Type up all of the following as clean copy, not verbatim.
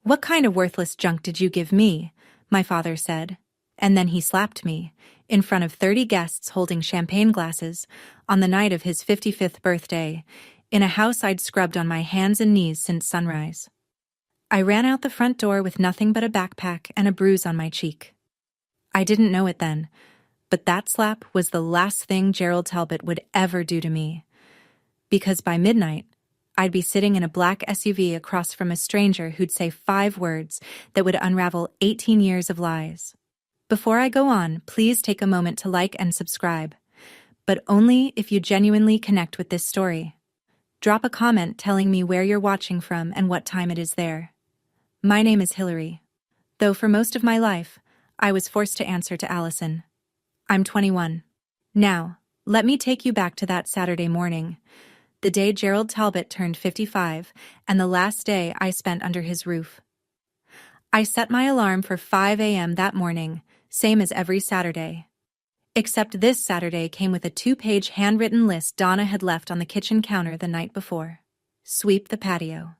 "What kind of worthless junk did you give me?" my father said. And then he slapped me, in front of 30 guests holding champagne glasses, on the night of his 55th birthday, in a house I'd scrubbed on my hands and knees since sunrise. I ran out the front door with nothing but a backpack and a bruise on my cheek. I didn't know it then, but that slap was the last thing Gerald Talbot would ever do to me. Because by midnight, I'd be sitting in a black SUV across from a stranger who'd say 5 words that would unravel 18 years of lies. Before I go on, please take a moment to like and subscribe, but only if you genuinely connect with this story. Drop a comment telling me where you're watching from and what time it is there. My name is Hillary, though for most of my life, I was forced to answer to Allison. I'm 21. Now, let me take you back to that Saturday morning, the day Gerald Talbot turned 55, and the last day I spent under his roof. I set my alarm for 5 a.m. that morning, same as every Saturday. Except this Saturday came with a 2-page handwritten list Donna had left on the kitchen counter the night before. Sweep the patio.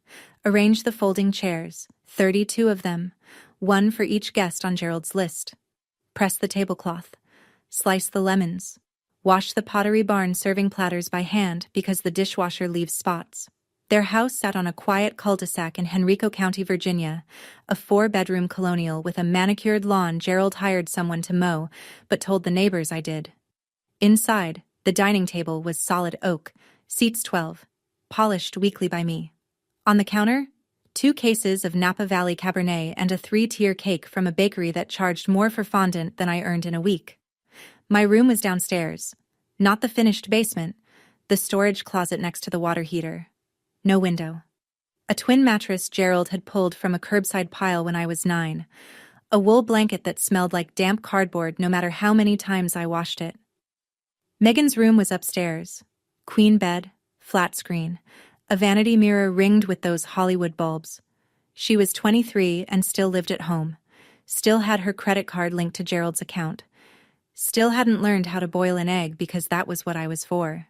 Arrange the folding chairs, 32 of them, one for each guest on Gerald's list. Press the tablecloth. Slice the lemons. Wash the Pottery Barn serving platters by hand because the dishwasher leaves spots. Their house sat on a quiet cul-de-sac in Henrico County, Virginia, a 4-bedroom colonial with a manicured lawn Gerald hired someone to mow, but told the neighbors I did. Inside, the dining table was solid oak, seats 12, polished weekly by me. On the counter, 2 cases of Napa Valley Cabernet and a 3-tier cake from a bakery that charged more for fondant than I earned in a week. My room was downstairs, not the finished basement, the storage closet next to the water heater. No window. A twin mattress Gerald had pulled from a curbside pile when I was 9. A wool blanket that smelled like damp cardboard no matter how many times I washed it. Megan's room was upstairs. Queen bed, flat screen, a vanity mirror ringed with those Hollywood bulbs. She was 23 and still lived at home. Still had her credit card linked to Gerald's account. Still hadn't learned how to boil an egg because that was what I was for.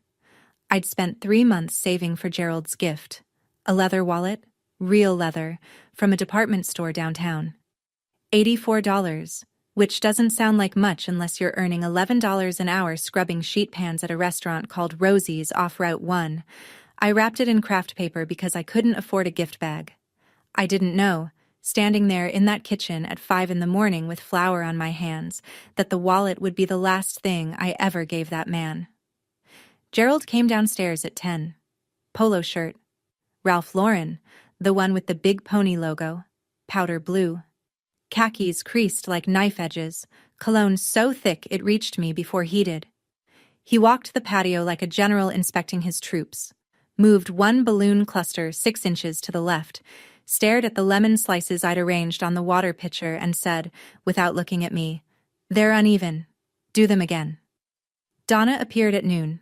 I'd spent 3 months saving for Gerald's gift. A leather wallet, real leather, from a department store downtown. $84, which doesn't sound like much unless you're earning $11 an hour scrubbing sheet pans at a restaurant called Rosie's off Route 1. I wrapped it in craft paper because I couldn't afford a gift bag. I didn't know, standing there in that kitchen at 5 in the morning with flour on my hands, that the wallet would be the last thing I ever gave that man. Gerald came downstairs at 10. Polo shirt. Ralph Lauren, the one with the big pony logo. Powder blue. Khakis creased like knife edges, cologne so thick it reached me before he did. He walked the patio like a general inspecting his troops, moved one balloon cluster 6 inches to the left, stared at the lemon slices I'd arranged on the water pitcher and said, without looking at me, "They're uneven. Do them again." Donna appeared at noon.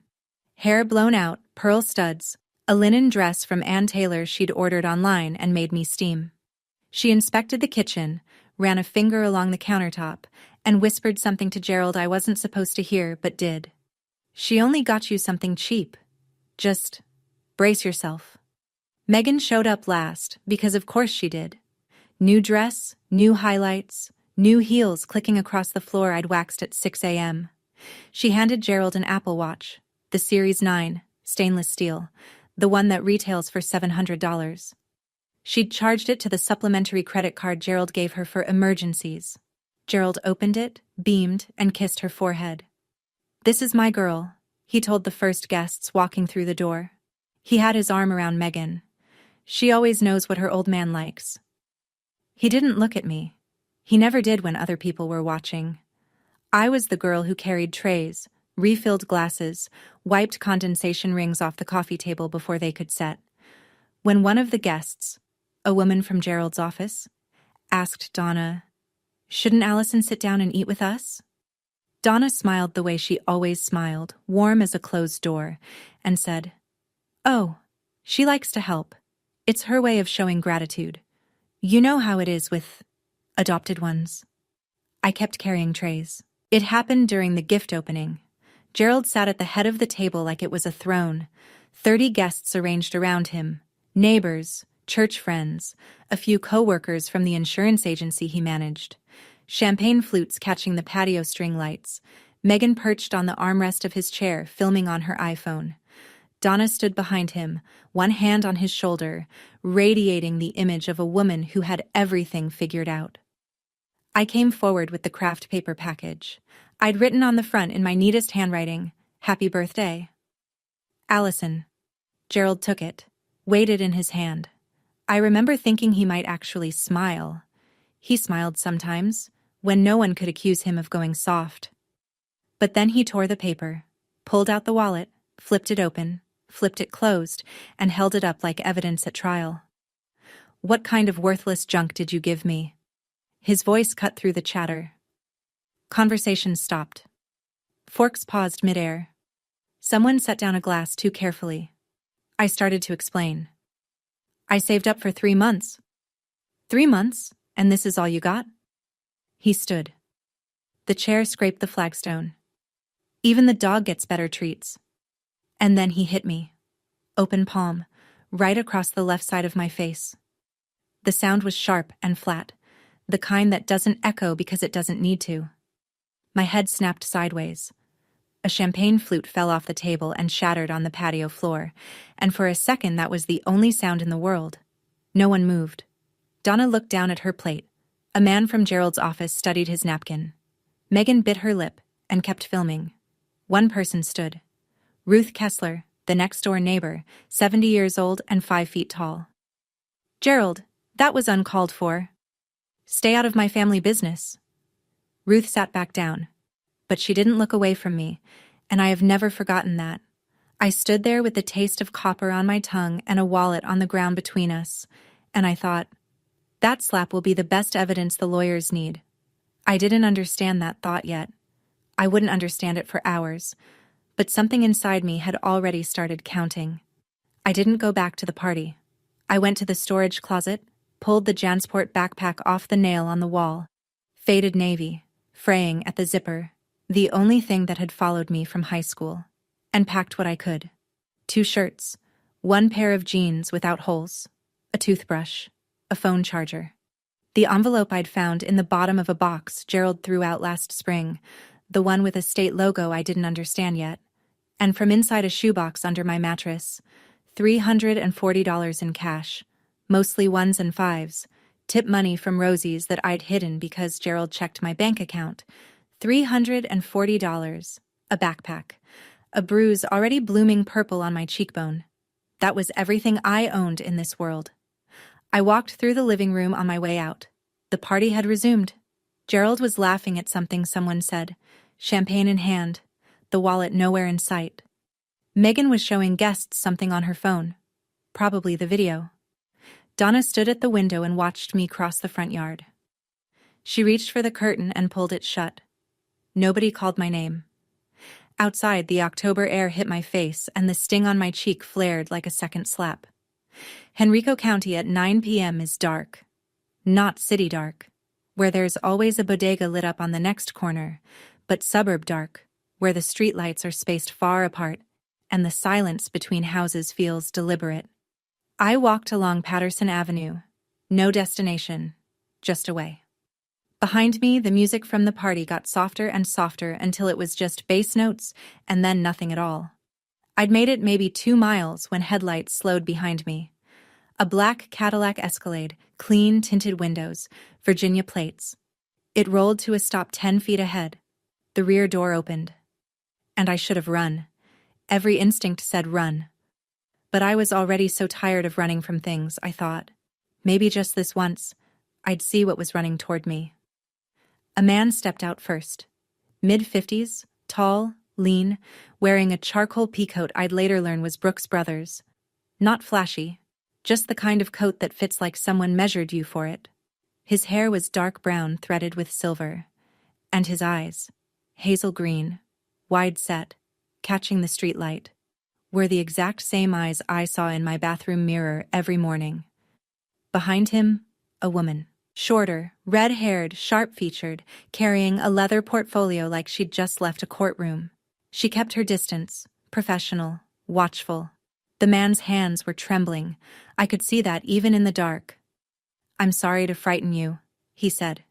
Hair blown out, pearl studs, a linen dress from Ann Taylor she'd ordered online and made me steam. She inspected the kitchen, ran a finger along the countertop, and whispered something to Gerald I wasn't supposed to hear but did. "She only got you something cheap. Just brace yourself." Megan showed up last, because of course she did. New dress, new highlights, new heels clicking across the floor I'd waxed at 6 a.m. She handed Gerald an Apple Watch, the Series 9, stainless steel, the one that retails for $700. She'd charged it to the supplementary credit card Gerald gave her for emergencies. Gerald opened it, beamed, and kissed her forehead. "This is my girl," he told the first guests walking through the door. He had his arm around Megan. "She always knows what her old man likes." He didn't look at me. He never did when other people were watching. I was the girl who carried trays, refilled glasses, wiped condensation rings off the coffee table before they could set. When one of the guests, a woman from Gerald's office, asked Donna, "Shouldn't Allison sit down and eat with us?" Donna smiled the way she always smiled, warm as a closed door, and said, "Oh, she likes to help. It's her way of showing gratitude. You know how it is with adopted ones." I kept carrying trays. It happened during the gift opening. Gerald sat at the head of the table like it was a throne. 30 guests arranged around him. Neighbors, church friends, a few co-workers from the insurance agency he managed. Champagne flutes catching the patio string lights. Megan perched on the armrest of his chair, filming on her iPhone. Donna stood behind him, one hand on his shoulder, radiating the image of a woman who had everything figured out. I came forward with the craft paper package. I'd written on the front in my neatest handwriting, "Happy birthday." Allison. Gerald took it, weighed it in his hand. I remember thinking he might actually smile. He smiled sometimes, when no one could accuse him of going soft. But then he tore the paper, pulled out the wallet, flipped it open, flipped it closed, and held it up like evidence at trial. "What kind of worthless junk did you give me?" His voice cut through the chatter. Conversation stopped. Forks paused midair. Someone set down a glass too carefully. I started to explain. "I saved up for 3 months." 3 months? And this is all you got?" He stood. The chair scraped the flagstone. "Even the dog gets better treats." And then he hit me. Open palm, right across the left side of my face. The sound was sharp and flat, the kind that doesn't echo because it doesn't need to. My head snapped sideways. A champagne flute fell off the table and shattered on the patio floor, and for a second that was the only sound in the world. No one moved. Donna looked down at her plate. A man from Gerald's office studied his napkin. Megan bit her lip and kept filming. One person stood. Ruth Kessler, the next-door neighbor, 70 years old and 5 feet tall. "Gerald, that was uncalled for. Stay out of my family business." Ruth sat back down, but she didn't look away from me, and I have never forgotten that. I stood there with the taste of copper on my tongue and a wallet on the ground between us, and I thought, that slap will be the best evidence the lawyers need. I didn't understand that thought yet. I wouldn't understand it for hours, but something inside me had already started counting. I didn't go back to the party. I went to the storage closet, pulled the Jansport backpack off the nail on the wall. Faded navy, fraying at the zipper, the only thing that had followed me from high school, and packed what I could. 2 shirts, 1 pair of jeans without holes, a toothbrush, a phone charger. The envelope I'd found in the bottom of a box Gerald threw out last spring, the one with a state logo I didn't understand yet, and from inside a shoebox under my mattress, $340 in cash, mostly 1s and 5s, tip money from Rosie's that I'd hidden because Gerald checked my bank account, $340, a backpack, a bruise already blooming purple on my cheekbone. That was everything I owned in this world. I walked through the living room on my way out. The party had resumed. Gerald was laughing at something someone said, champagne in hand, the wallet nowhere in sight. Megan was showing guests something on her phone, probably the video. Donna stood at the window and watched me cross the front yard. She reached for the curtain and pulled it shut. Nobody called my name. Outside, the October air hit my face and the sting on my cheek flared like a second slap. Henrico County at 9 p.m. is dark. Not city dark, where there's always a bodega lit up on the next corner, but suburb dark, where the streetlights are spaced far apart and the silence between houses feels deliberate. I walked along Patterson Avenue. No destination, just a way. Behind me, the music from the party got softer and softer until it was just bass notes and then nothing at all. I'd made it maybe 2 miles when headlights slowed behind me. A black Cadillac Escalade, clean tinted windows, Virginia plates. It rolled to a stop 10 feet ahead. The rear door opened. And I should have run. Every instinct said run. But I was already so tired of running from things, I thought. Maybe just this once, I'd see what was running toward me. A man stepped out first. Mid-50s, tall, lean, wearing a charcoal peacoat I'd later learn was Brooks Brothers. Not flashy, just the kind of coat that fits like someone measured you for it. His hair was dark brown threaded with silver. And his eyes, hazel green, wide set, catching the street light, were the exact same eyes I saw in my bathroom mirror every morning. Behind him, a woman. Shorter, red-haired, sharp-featured, carrying a leather portfolio like she'd just left a courtroom. She kept her distance, professional, watchful. The man's hands were trembling. I could see that even in the dark. "I'm sorry to frighten you," he said.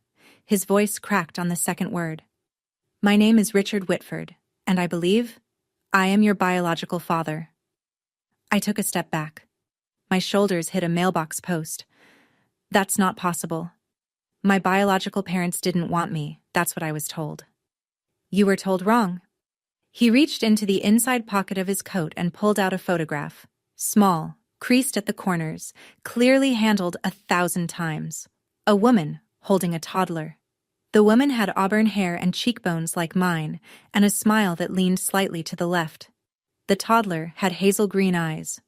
His voice cracked on the second word. "My name is Richard Whitford, and I believe I am your biological father." I took a step back. My shoulders hit a mailbox post. "That's not possible. My biological parents didn't want me, that's what I was told." "You were told wrong." He reached into the inside pocket of his coat and pulled out a photograph. Small, creased at the corners, clearly handled 1,000 times. A woman holding a toddler. The woman had auburn hair and cheekbones like mine, and a smile that leaned slightly to the left. The toddler had hazel green eyes.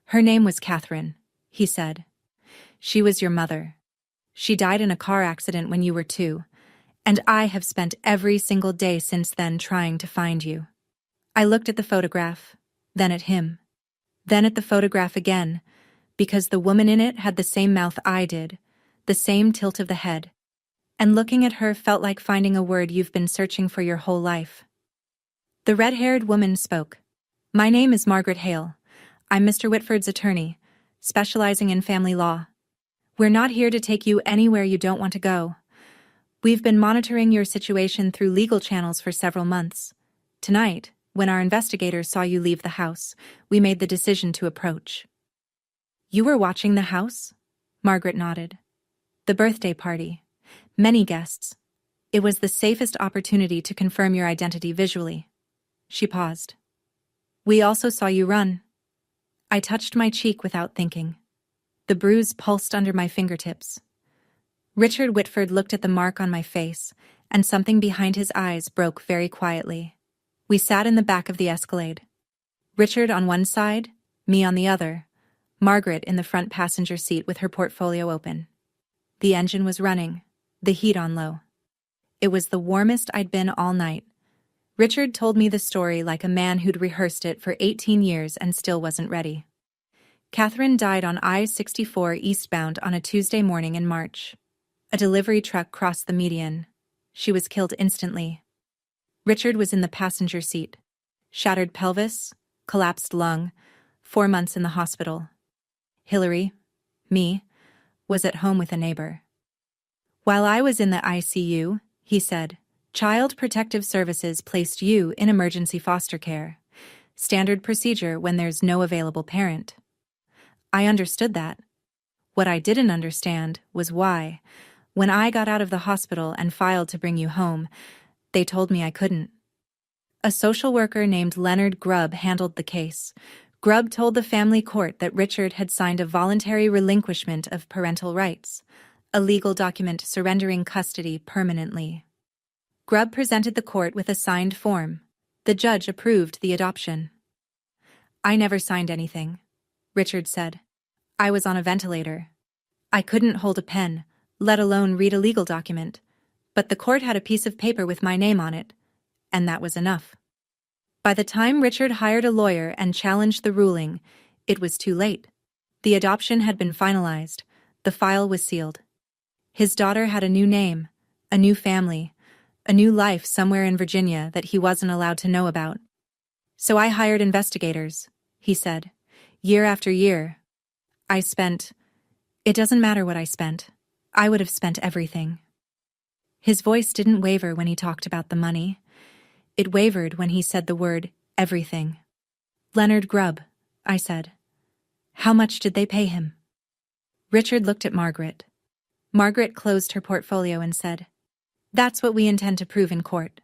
"Her name was Catherine," he said. "She was your mother. She died in a car accident when you were 2, and I have spent every single day since then trying to find you." I looked at the photograph, then at him, then at the photograph again, because the woman in it had the same mouth I did, the same tilt of the head, and looking at her felt like finding a word you've been searching for your whole life. The red-haired woman spoke. "My name is Margaret Hale. I'm Mr. Whitford's attorney, specializing in family law. We're not here to take you anywhere you don't want to go. We've been monitoring your situation through legal channels for several months. Tonight, when our investigators saw you leave the house, we made the decision to approach." "You were watching the house?" Margaret nodded. "The birthday party. Many guests. It was the safest opportunity to confirm your identity visually." She paused. "We also saw you run." I touched my cheek without thinking. The bruise pulsed under my fingertips. Richard Whitford looked at the mark on my face, and something behind his eyes broke very quietly. We sat in the back of the Escalade. Richard on one side, me on the other, Margaret in the front passenger seat with her portfolio open. The engine was running, the heat on low. It was the warmest I'd been all night. Richard told me the story like a man who'd rehearsed it for 18 years and still wasn't ready. Catherine died on I-64 eastbound on a Tuesday morning in March. A delivery truck crossed the median. She was killed instantly. Richard was in the passenger seat. Shattered pelvis, collapsed lung, 4 months in the hospital. Hillary, me, was at home with a neighbor. "While I was in the ICU," he said, "Child Protective Services placed you in emergency foster care. Standard procedure when there's no available parent." I understood that. What I didn't understand was why, when I got out of the hospital and filed to bring you home, they told me I couldn't. A social worker named Leonard Grubb handled the case. Grubb told the family court that Richard had signed a voluntary relinquishment of parental rights, a legal document surrendering custody permanently. Grubb presented the court with a signed form. The judge approved the adoption. "I never signed anything," Richard said. "I was on a ventilator. I couldn't hold a pen, let alone read a legal document, but the court had a piece of paper with my name on it, and that was enough." By the time Richard hired a lawyer and challenged the ruling, it was too late. The adoption had been finalized. The file was sealed. His daughter had a new name, a new family, a new life somewhere in Virginia that he wasn't allowed to know about. "So I hired investigators," he said. "Year after year. It doesn't matter what I spent. I would have spent everything." His voice didn't waver when he talked about the money. It wavered when he said the word, everything. "Leonard Grubb," I said. "How much did they pay him?" Richard looked at Margaret. Margaret closed her portfolio and said, "That's what we intend to prove in court."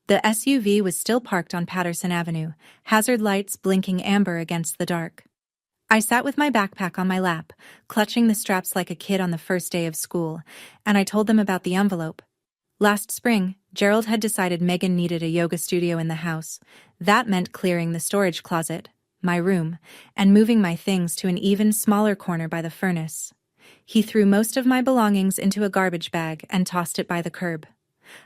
The SUV was still parked on Patterson Avenue, hazard lights blinking amber against the dark. I sat with my backpack on my lap, clutching the straps like a kid on the first day of school, and I told them about the envelope. Last spring, Gerald had decided Megan needed a yoga studio in the house. That meant clearing the storage closet, my room, and moving my things to an even smaller corner by the furnace. He threw most of my belongings into a garbage bag and tossed it by the curb.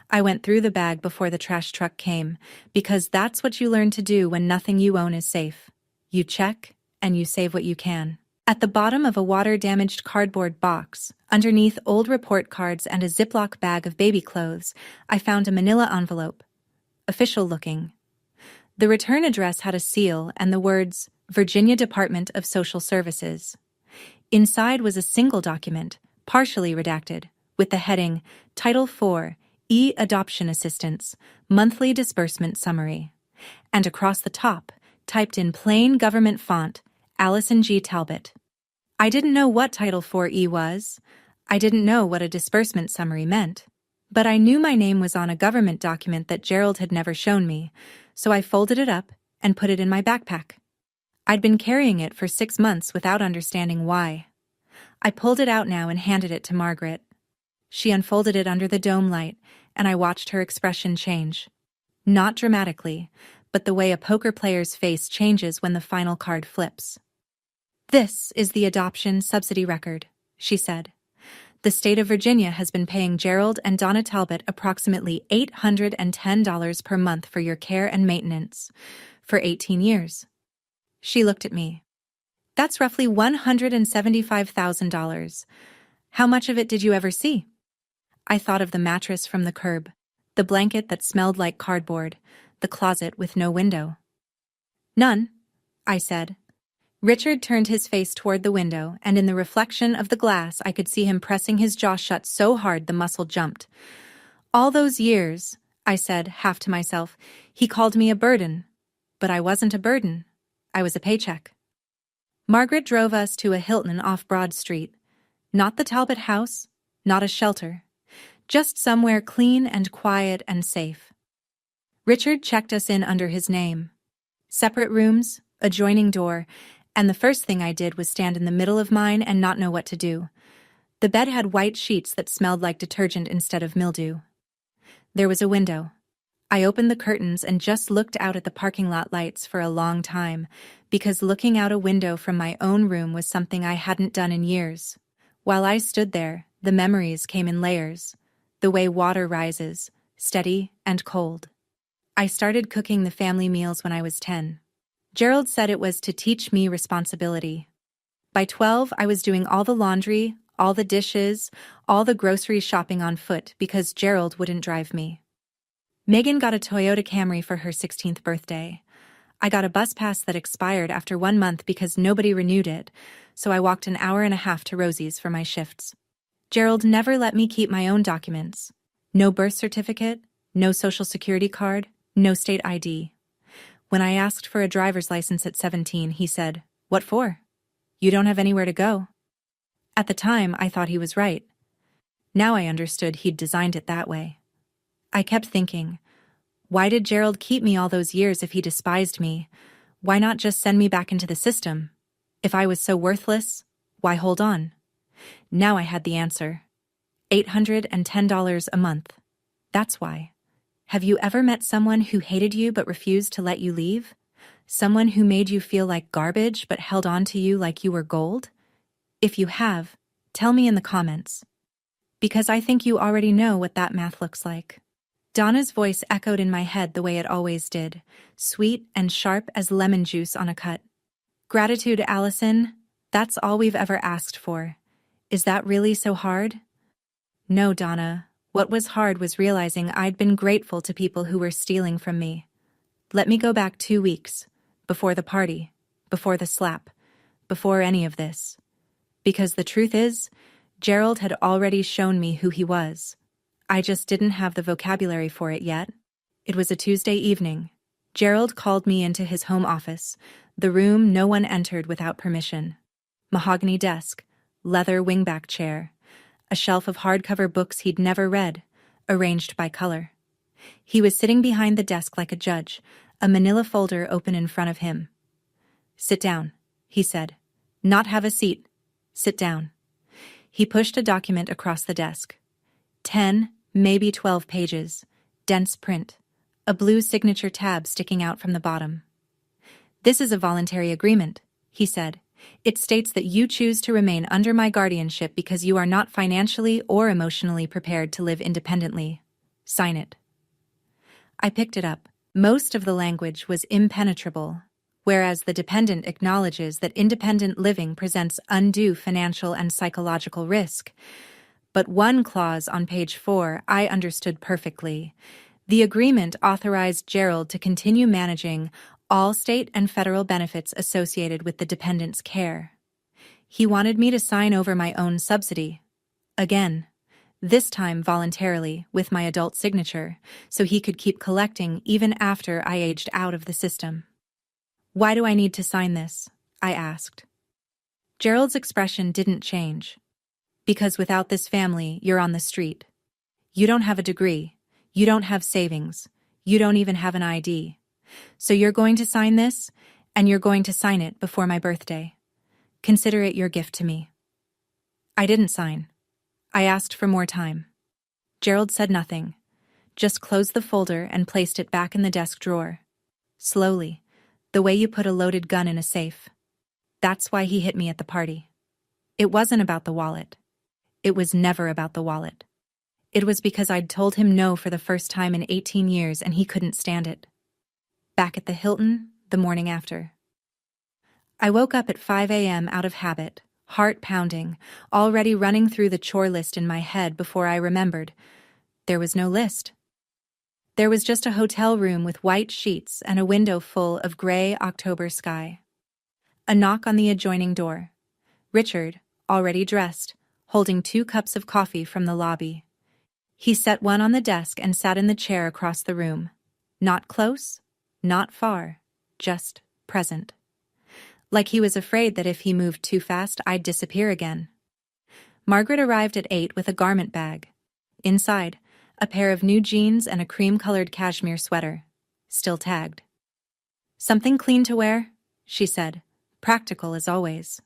I went through the bag before the trash truck came, because that's what you learn to do when nothing you own is safe. You check, and you save what you can. At the bottom of a water-damaged cardboard box, underneath old report cards and a Ziploc bag of baby clothes, I found a manila envelope. Official-looking. The return address had a seal and the words, Virginia Department of Social Services. Inside was a single document, partially redacted, with the heading, Title IV, E-Adoption Assistance, Monthly Disbursement Summary. And across the top, typed in plain government font, Allison G. Talbot. I didn't know what Title IV-E was. I didn't know what a disbursement summary meant. But I knew my name was on a government document that Gerald had never shown me, so I folded it up and put it in my backpack. I'd been carrying it for 6 months without understanding why. I pulled it out now and handed it to Margaret. She unfolded it under the dome light, and I watched her expression change. Not dramatically, but the way a poker player's face changes when the final card flips. "This is the adoption subsidy record," she said. "The state of Virginia has been paying Gerald and Donna Talbot approximately $810 per month for your care and maintenance for 18 years. She looked at me. "That's roughly $175,000. How much of it did you ever see?" I thought of the mattress from the curb, the blanket that smelled like cardboard, the closet with no window. "None," I said. Richard turned his face toward the window, and in the reflection of the glass I could see him pressing his jaw shut so hard the muscle jumped. "All those years," I said, half to myself, "he called me a burden. But I wasn't a burden. I was a paycheck." Margaret drove us to a Hilton off Broad Street. Not the Talbot house, not a shelter. Just somewhere clean and quiet and safe. Richard checked us in under his name. Separate rooms, adjoining door, and the first thing I did was stand in the middle of mine and not know what to do. The bed had white sheets that smelled like detergent instead of mildew. There was a window. I opened the curtains and just looked out at the parking lot lights for a long time, because looking out a window from my own room was something I hadn't done in years. While I stood there, the memories came in layers, the way water rises, steady and cold. I started cooking the family meals when I was 10. Gerald said it was to teach me responsibility. By 12, I was doing all the laundry, all the dishes, all the grocery shopping on foot because Gerald wouldn't drive me. Megan got a Toyota Camry for her 16th birthday. I got a bus pass that expired after 1 month because nobody renewed it, so I walked an hour and a half to Rosie's for my shifts. Gerald never let me keep my own documents. No birth certificate, no social security card, no state ID. When I asked for a driver's license at 17, he said, "What for? You don't have anywhere to go." At the time, I thought he was right. Now I understood he'd designed it that way. I kept thinking, why did Gerald keep me all those years if he despised me? Why not just send me back into the system? If I was so worthless, why hold on? Now I had the answer. $810 a month. That's why. Have you ever met someone who hated you but refused to let you leave? Someone who made you feel like garbage but held on to you like you were gold? If you have, tell me in the comments. Because I think you already know what that math looks like. Donna's voice echoed in my head the way it always did, sweet and sharp as lemon juice on a cut. "Gratitude, Allison. That's all we've ever asked for. Is that really so hard?" "No, Donna. What was hard was realizing I'd been grateful to people who were stealing from me. Let me go back 2 weeks, before the party, before the slap, before any of this. Because the truth is, Gerald had already shown me who he was. I just didn't have the vocabulary for it yet. It was a Tuesday evening. Gerald called me into his home office, the room no one entered without permission. Mahogany desk, leather wingback chair, a shelf of hardcover books he'd never read, arranged by color. He was sitting behind the desk like a judge, a manila folder open in front of him. "Sit down," he said. "Not have a seat. Sit down." He pushed a document across the desk. 10, maybe 12 pages, dense print, a blue signature tab sticking out from the bottom. "This is a voluntary agreement," he said. "It states that you choose to remain under my guardianship because you are not financially or emotionally prepared to live independently. Sign it." I picked it up. Most of the language was impenetrable, whereas the dependent acknowledges that independent living presents undue financial and psychological risk. But one clause on page 4 I understood perfectly. The agreement authorized Gerald to continue managing all state and federal benefits associated with the dependent's care. He wanted me to sign over my own subsidy. Again. This time voluntarily, with my adult signature, so he could keep collecting even after I aged out of the system. Why do I need to sign this? I asked. Gerald's expression didn't change. Because without this family, you're on the street. You don't have a degree. You don't have savings. You don't even have an ID. So you're going to sign this, and you're going to sign it before my birthday. Consider it your gift to me. I didn't sign. I asked for more time. Gerald said nothing, just closed the folder and placed it back in the desk drawer. Slowly, the way you put a loaded gun in a safe. That's why he hit me at the party. It wasn't about the wallet. It was never about the wallet. It was because I'd told him no for the first time in 18 years and he couldn't stand it. Back at the Hilton, the morning after. I woke up at 5 a.m. out of habit. Heart pounding, already running through the chore list in my head before I remembered. There was no list. There was just a hotel room with white sheets and a window full of gray October sky. A knock on the adjoining door. Richard, already dressed, holding 2 cups of coffee from the lobby. He set one on the desk and sat in the chair across the room. Not close, not far, just present. Like he was afraid that if he moved too fast, I'd disappear again. Margaret arrived at 8 with a garment bag. Inside, a pair of new jeans and a cream-colored cashmere sweater, still tagged. Something clean to wear, she said, practical as always.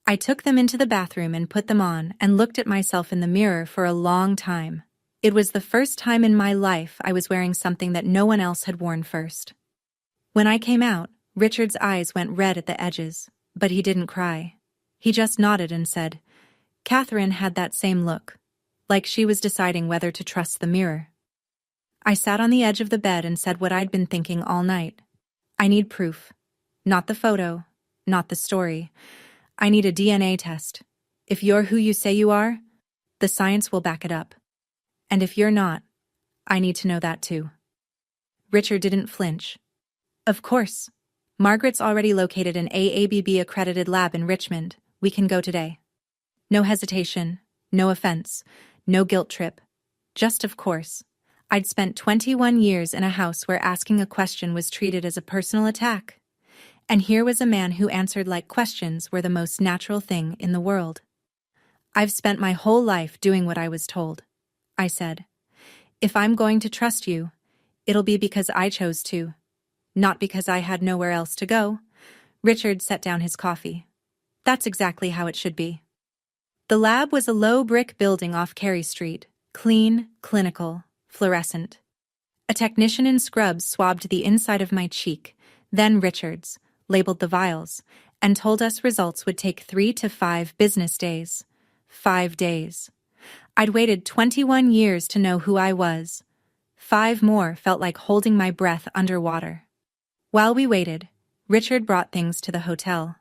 I took them into the bathroom and put them on and looked at myself in the mirror for a long time. It was the first time in my life I was wearing something that no one else had worn first. When I came out, Richard's eyes went red at the edges, but he didn't cry. He just nodded and said, Catherine had that same look, like she was deciding whether to trust the mirror. I sat on the edge of the bed and said what I'd been thinking all night. I need proof. Not the photo, not the story. I need a DNA test. If you're who you say you are, the science will back it up. And if you're not, I need to know that too. Richard didn't flinch. Of course. Margaret's already located an AABB-accredited lab in Richmond. We can go today. No hesitation, no offense, no guilt trip. Just of course. I'd spent 21 years in a house where asking a question was treated as a personal attack. And here was a man who answered like questions were the most natural thing in the world. I've spent my whole life doing what I was told, I said. If I'm going to trust you, it'll be because I chose to. Not because I had nowhere else to go. Richard set down his coffee. That's exactly how it should be. The lab was a low brick building off Carey Street, clean, clinical, fluorescent. A technician in scrubs swabbed the inside of my cheek, then Richard's, labeled the vials, and told us results would take 3 to 5 business days. 5 days. I'd waited 21 years to know who I was. 5 more felt like holding my breath underwater. While we waited, Richard brought things to the hotel.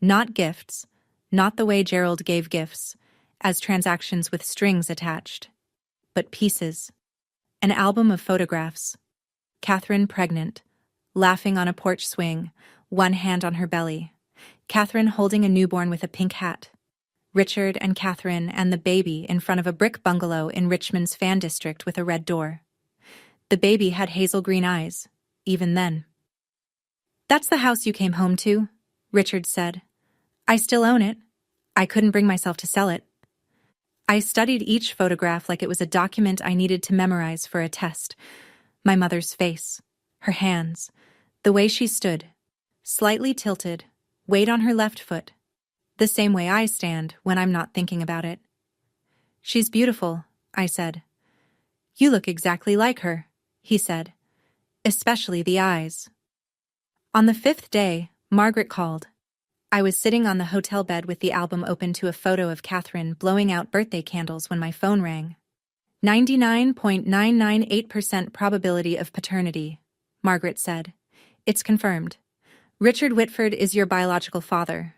Not gifts, not the way Gerald gave gifts, as transactions with strings attached, but pieces. An album of photographs. Catherine pregnant, laughing on a porch swing, one hand on her belly. Catherine holding a newborn with a pink hat. Richard and Catherine and the baby in front of a brick bungalow in Richmond's fan district with a red door. The baby had hazel green eyes, even then. That's the house you came home to, Richard said. I still own it. I couldn't bring myself to sell it. I studied each photograph like it was a document I needed to memorize for a test. My mother's face, her hands, the way she stood, slightly tilted, weight on her left foot, the same way I stand when I'm not thinking about it. She's beautiful, I said. You look exactly like her, he said, especially the eyes. On the 5th day, Margaret called. I was sitting on the hotel bed with the album open to a photo of Catherine blowing out birthday candles when my phone rang. 99.998% probability of paternity, Margaret said. It's confirmed. Richard Whitford is your biological father.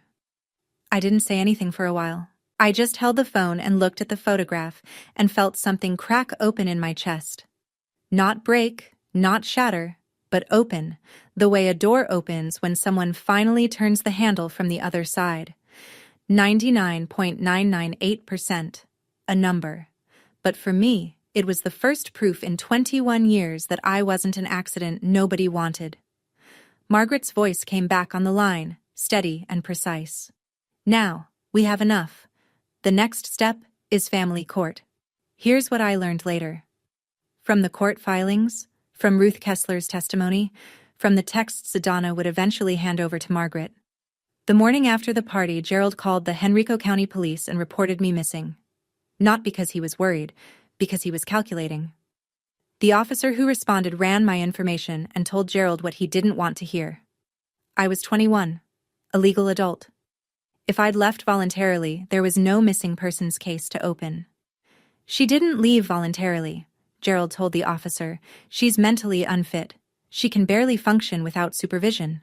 I didn't say anything for a while. I just held the phone and looked at the photograph and felt something crack open in my chest. Not break, not shatter, but open, the way a door opens when someone finally turns the handle from the other side. 99.998%. A number. But for me, it was the first proof in 21 years that I wasn't an accident nobody wanted. Margaret's voice came back on the line, steady and precise. Now, we have enough. The next step is family court. Here's what I learned later. From the court filings, from Ruth Kessler's testimony, from the texts Donna would eventually hand over to Margaret. The morning after the party, Gerald called the Henrico County Police and reported me missing. Not because he was worried, because he was calculating. The officer who responded ran my information and told Gerald what he didn't want to hear. I was 21, a legal adult. If I'd left voluntarily, there was no missing persons case to open. She didn't leave voluntarily, Gerald told the officer. She's mentally unfit. She can barely function without supervision.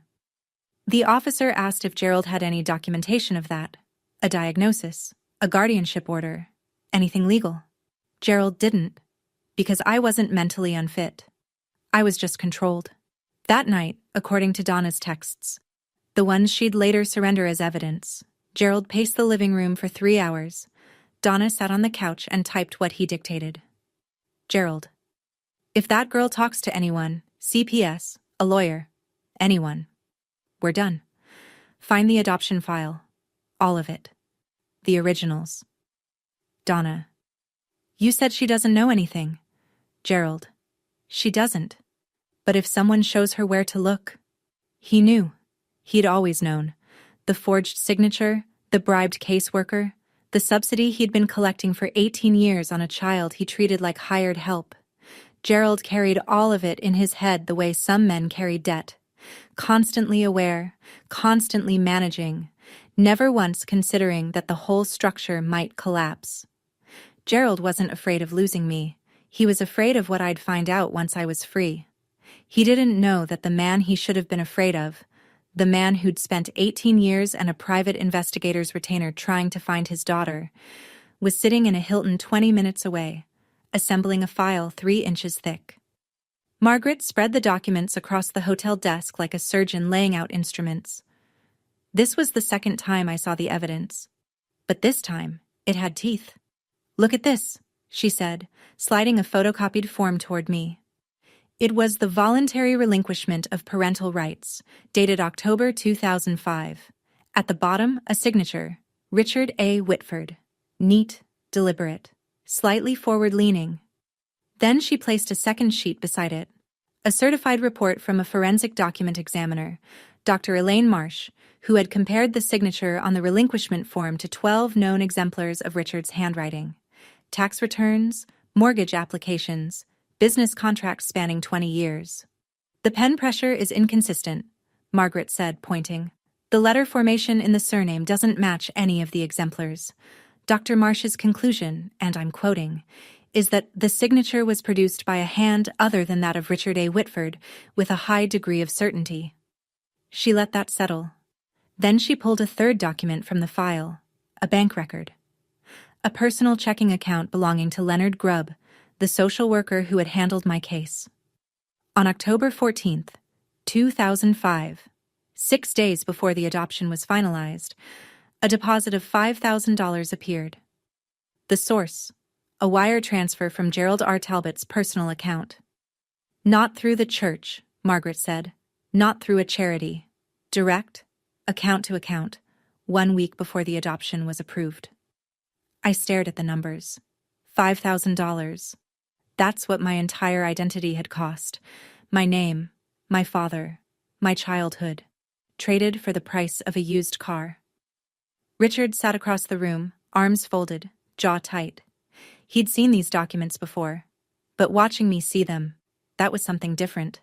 The officer asked if Gerald had any documentation of that. A diagnosis, a guardianship order, anything legal. Gerald didn't, because I wasn't mentally unfit. I was just controlled. That night, according to Donna's texts, the ones she'd later surrender as evidence, Gerald paced the living room for 3 hours. Donna sat on the couch and typed what he dictated. Gerald. If that girl talks to anyone, CPS, a lawyer, anyone, we're done. Find the adoption file. All of it. The originals. Donna. You said she doesn't know anything. Gerald. She doesn't. But if someone shows her where to look. He knew. He'd always known. The forged signature, the bribed caseworker, the subsidy he'd been collecting for 18 years on a child he treated like hired help. Gerald carried all of it in his head the way some men carry debt. Constantly aware, constantly managing, never once considering that the whole structure might collapse. Gerald wasn't afraid of losing me. He was afraid of what I'd find out once I was free. He didn't know that the man he should have been afraid of, the man who'd spent 18 years and a private investigator's retainer trying to find his daughter, was sitting in a Hilton 20 minutes away, assembling a file 3 inches thick. Margaret spread the documents across the hotel desk like a surgeon laying out instruments. This was the second time I saw the evidence. But this time, it had teeth. Look at this, she said, sliding a photocopied form toward me. It was the voluntary relinquishment of parental rights, dated October 2005. At the bottom, a signature, Richard A. Whitford. Neat, deliberate, slightly forward-leaning. Then she placed a second sheet beside it. A certified report from a forensic document examiner, Dr. Elaine Marsh, who had compared the signature on the relinquishment form to 12 known exemplars of Richard's handwriting. Tax returns, mortgage applications, business contracts spanning 20 years. The pen pressure is inconsistent, Margaret said, pointing. The letter formation in the surname doesn't match any of the exemplars. Dr. Marsh's conclusion, and I'm quoting, is that the signature was produced by a hand other than that of Richard A. Whitford with a high degree of certainty. She let that settle. Then she pulled a third document from the file, a bank record. A personal checking account belonging to Leonard Grubb, the social worker who had handled my case. On October 14th, 2005, 6 days before the adoption was finalized, a deposit of $5,000 appeared. The source, a wire transfer from Gerald R. Talbot's personal account. Not through the church, Margaret said. Not through a charity. Direct, account to account, 1 week before the adoption was approved. I stared at the numbers. $5,000. That's what my entire identity had cost. My name, my father, my childhood, traded for the price of a used car. Richard sat across the room, arms folded, jaw tight. He'd seen these documents before, but watching me see them, that was something different.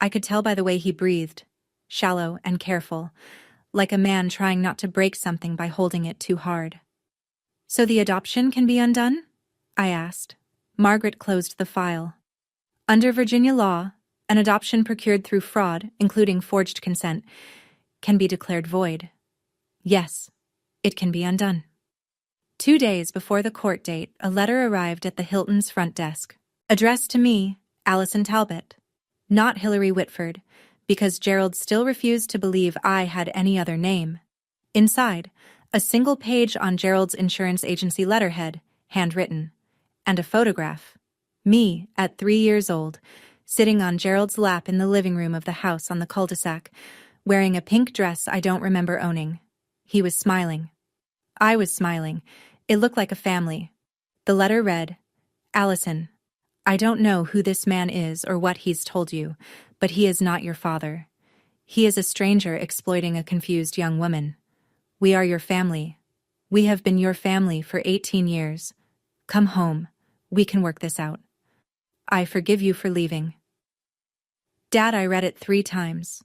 I could tell by the way he breathed, shallow and careful, like a man trying not to break something by holding it too hard. So the adoption can be undone? I asked. Margaret closed the file. Under Virginia law, an adoption procured through fraud, including forged consent, can be declared void. Yes, it can be undone. 2 days before the court date, a letter arrived at the Hilton's front desk. Addressed to me, Allison Talbot. Not Hillary Whitford, because Gerald still refused to believe I had any other name. Inside, a single page on Gerald's insurance agency letterhead, handwritten, and a photograph. Me, at 3 years old, sitting on Gerald's lap in the living room of the house on the cul-de-sac, wearing a pink dress I don't remember owning. He was smiling. I was smiling. It looked like a family. The letter read, Allison, I don't know who this man is or what he's told you, but he is not your father. He is a stranger exploiting a confused young woman. We are your family. We have been your family for 18 years. Come home. We can work this out. I forgive you for leaving. Dad, I read it 3 times.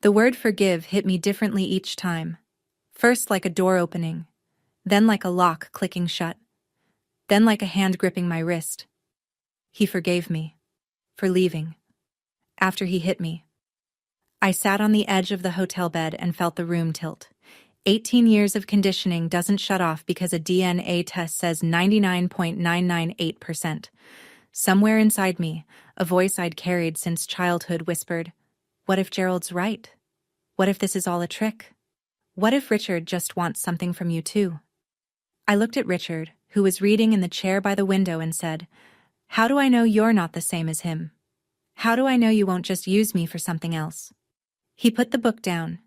The word forgive hit me differently each time. First like a door opening, then like a lock clicking shut, then like a hand gripping my wrist. He forgave me. For leaving. After he hit me. I sat on the edge of the hotel bed and felt the room tilt. 18 years of conditioning doesn't shut off because a DNA test says 99.998%. Somewhere inside me, a voice I'd carried since childhood whispered, what if Gerald's right? What if this is all a trick? What if Richard just wants something from you too? I looked at Richard, who was reading in the chair by the window, and said, how do I know you're not the same as him? How do I know you won't just use me for something else? He put the book down.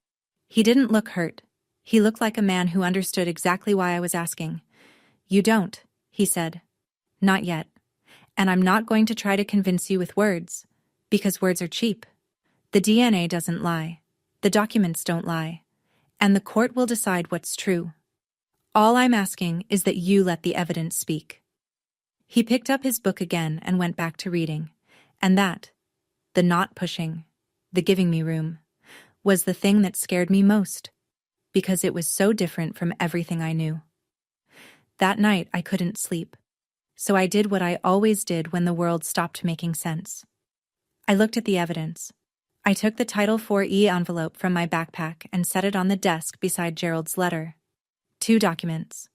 He didn't look hurt. He looked like a man who understood exactly why I was asking. You don't, he said. Not yet. And I'm not going to try to convince you with words, because words are cheap. The DNA doesn't lie. The documents don't lie. And the court will decide what's true. All I'm asking is that you let the evidence speak. He picked up his book again and went back to reading. And that, the not pushing, the giving me room, was the thing that scared me most, because it was so different from everything I knew. That night I couldn't sleep, so I did what I always did when the world stopped making sense. I looked at the evidence. I took the Title IV-E envelope from my backpack and set it on the desk beside Gerald's letter. 2 documents.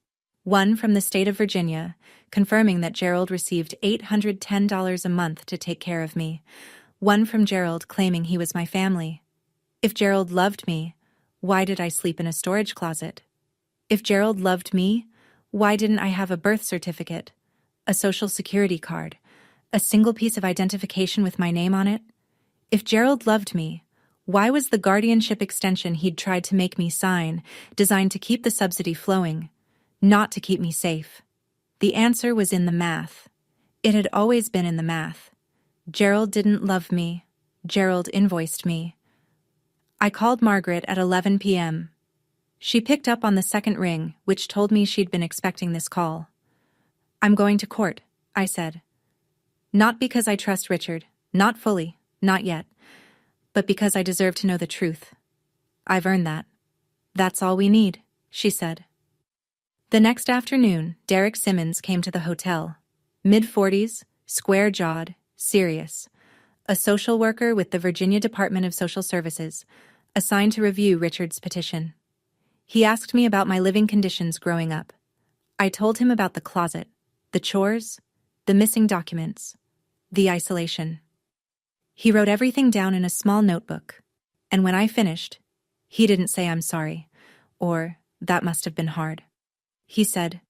One from the state of Virginia, confirming that Gerald received $810 a month to take care of me. One from Gerald claiming he was my family. If Gerald loved me, why did I sleep in a storage closet? If Gerald loved me, why didn't I have a birth certificate, a social security card, a single piece of identification with my name on it? If Gerald loved me, why was the guardianship extension he'd tried to make me sign designed to keep the subsidy flowing, not to keep me safe? The answer was in the math. It had always been in the math. Gerald didn't love me. Gerald invoiced me. I called Margaret at 11 p.m. She picked up on the second ring, which told me she'd been expecting this call. I'm going to court, I said. Not because I trust Richard, not fully, not yet, but because I deserve to know the truth. I've earned that. That's all we need, she said. The next afternoon, Derek Simmons came to the hotel. Mid-40s, square-jawed, serious. A social worker with the Virginia Department of Social Services, assigned to review Richard's petition. He asked me about my living conditions growing up. I told him about the closet, the chores, the missing documents, the isolation. He wrote everything down in a small notebook, and when I finished, he didn't say I'm sorry, or that must have been hard. He said,